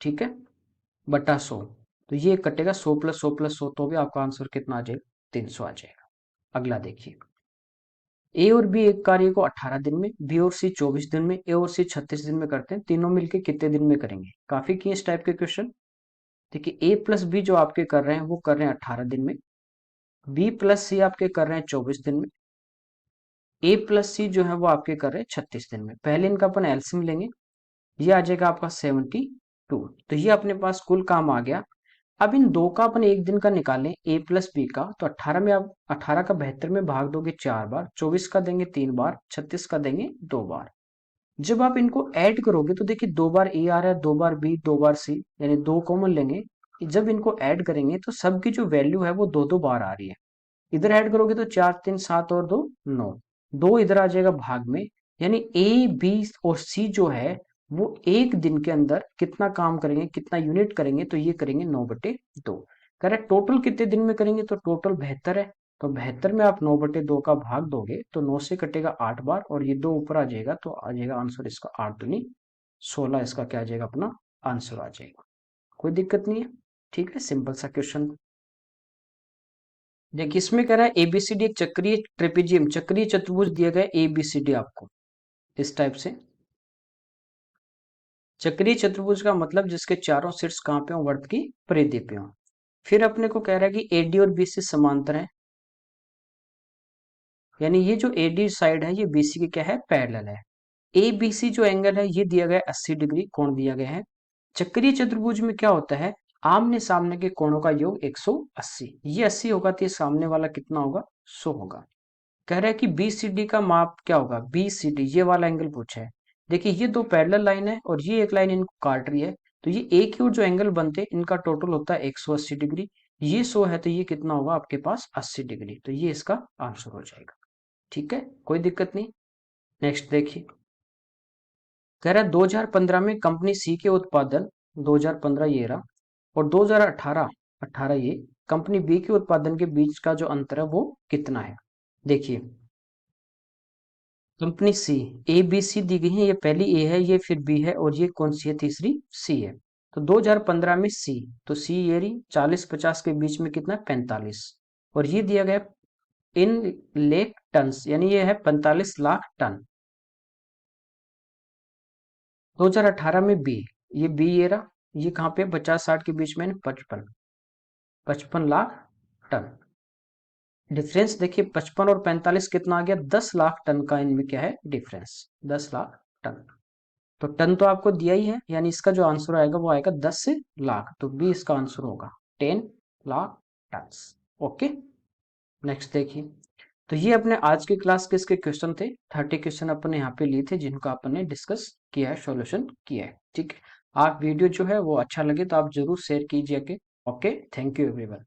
ठीक है, बटा 100। तो ये कटेगा 100 + 100 + 100, तो भी आपका आंसर कितना आ जाएगा, 300 आ जाएगा। अगला देखिए, ए और बी एक कार्य को 18 दिन में, बी और सी 24 दिन में, ए और सी 36 दिन में करते हैं, तीनों मिलके कितने दिन में करेंगे। काफी किए इस टाइप के क्वेश्चन। देखिए ए प्लस बी जो आपके कर रहे हैं वो कर रहे हैं 18 दिन में, बी प्लस सी आपके कर रहे हैं 24 दिन में, ए प्लस सी जो है वो आपके कर रहे हैं 36 दिन में। पहले इनका अपन एलसीएम लेंगे, ये आ जाएगा आपका 72। तो ये अपने पास कुल काम आ गया। अब इन दो का अपन एक दिन का निकालें, a प्लस बी का, तो 18 में आप 18 का 72 में भाग दोगे 4 बार, 24 का देंगे 3 बार, 36 का देंगे 2 बार। जब आप इनको ऐड करोगे तो देखिए 2 बार ए आ रहा है, 2 बार बी, 2 बार सी, यानी दो कॉमन लेंगे। जब इनको ऐड करेंगे तो सबकी जो वैल्यू है वो दो दो बार आ रही है। इधर ऐड करोगे तो 4 3 7 और 2 9, दो इधर आ जाएगा भाग में। यानी ए बी और सी जो है वो एक दिन के अंदर कितना काम करेंगे, कितना यूनिट करेंगे, तो ये करेंगे 9/2। कह रहे टोटल कितने दिन में करेंगे, तो टोटल 72 है। तो 72 में आप 9/2 का भाग दोगे तो 9 से कटेगा 8 बार, और ये दो ऊपर आ जाएगा, तो आ जाएगा आंसर इसका 8 दूनी 16। इसका क्या आ जाएगा, अपना आंसर आ जाएगा। कोई दिक्कत नहीं है, ठीक है, सिंपल सा क्वेश्चन। देखिए इसमें कह रहा है एबीसीडी एक चक्रीय ट्रेपेजियम, चक्रीय चतुर्भुज दिया गया एबीसीडी आपको इस टाइप से। चक्रीय चतुर्भुज का मतलब जिसके चारों शीर्ष कहाँ पे हो, वर्त की परिधि पे हो। फिर अपने को कह रहा है कि एडी और बीसी समांतर है, यानी ये जो एडी साइड है ये बीसी के क्या है, पैरेलल है। ए बी सी जो एंगल है ये दिया गया है 80 डिग्री कोण दिया गया है। चक्रीय चतुर्भुज में क्या होता है, आमने सामने के कोणों का योग 180। ये 80 होगा तो ये सामने वाला कितना होगा, 100 होगा। कह रहा है कि बी सी डी का माप क्या होगा, बी सी डी ये वाला एंगल पूछा है। देखिए ये दो पैरेलल लाइन है और ये एक लाइन इनको काट रही है, तो ये एक ही और जो एंगल बनते हैं इनका टोटल होता है 180 डिग्री। ये 100 है तो ये कितना होगा आपके पास 80 डिग्री, तो ये इसका आंसर हो जाएगा। ठीक है, कोई दिक्कत नहीं। नेक्स्ट देखिए, कह रहा है 2015 में कंपनी सी के उत्पादन, 2015 ये रहा, और 2018 18 ये कंपनी बी के उत्पादन के बीच का जो अंतर है वो कितना है। देखिए company C, A B C दी गई है, ये पहली ए है, ये फिर बी है, और ये कौन सी है, तीसरी सी है। तो 2015 में सी, तो सी ये रही 40-50 के बीच में कितना, 45। और ये दिया गया इन लेख टन्स, यानी ये है 45 लाख टन। 2018 में बी, ये बी ये रहा, ये कहाँ पे 50-60 के बीच में 55, 55 लाख टन। डिफरेंस देखिए 55 और 45 कितना आ गया, 10 लाख टन का इनमें क्या है डिफरेंस, 10 लाख टन। तो टन तो आपको दिया ही है, यानी इसका जो आंसर आएगा वो आएगा 10 लाख, तो बी इसका आंसर होगा 10 लाख टन। ओके, नेक्स्ट देखिए। तो ये अपने आज की क्लास के इसके क्वेश्चन थे, 30 क्वेश्चन अपने यहाँ पे लिए थे जिनको आपने डिस्कस किया है, सॉल्यूशन किया है। ठीक है, आप वीडियो जो है वो अच्छा लगे तो आप जरूर शेयर कीजिए। Okay, thank you everyone.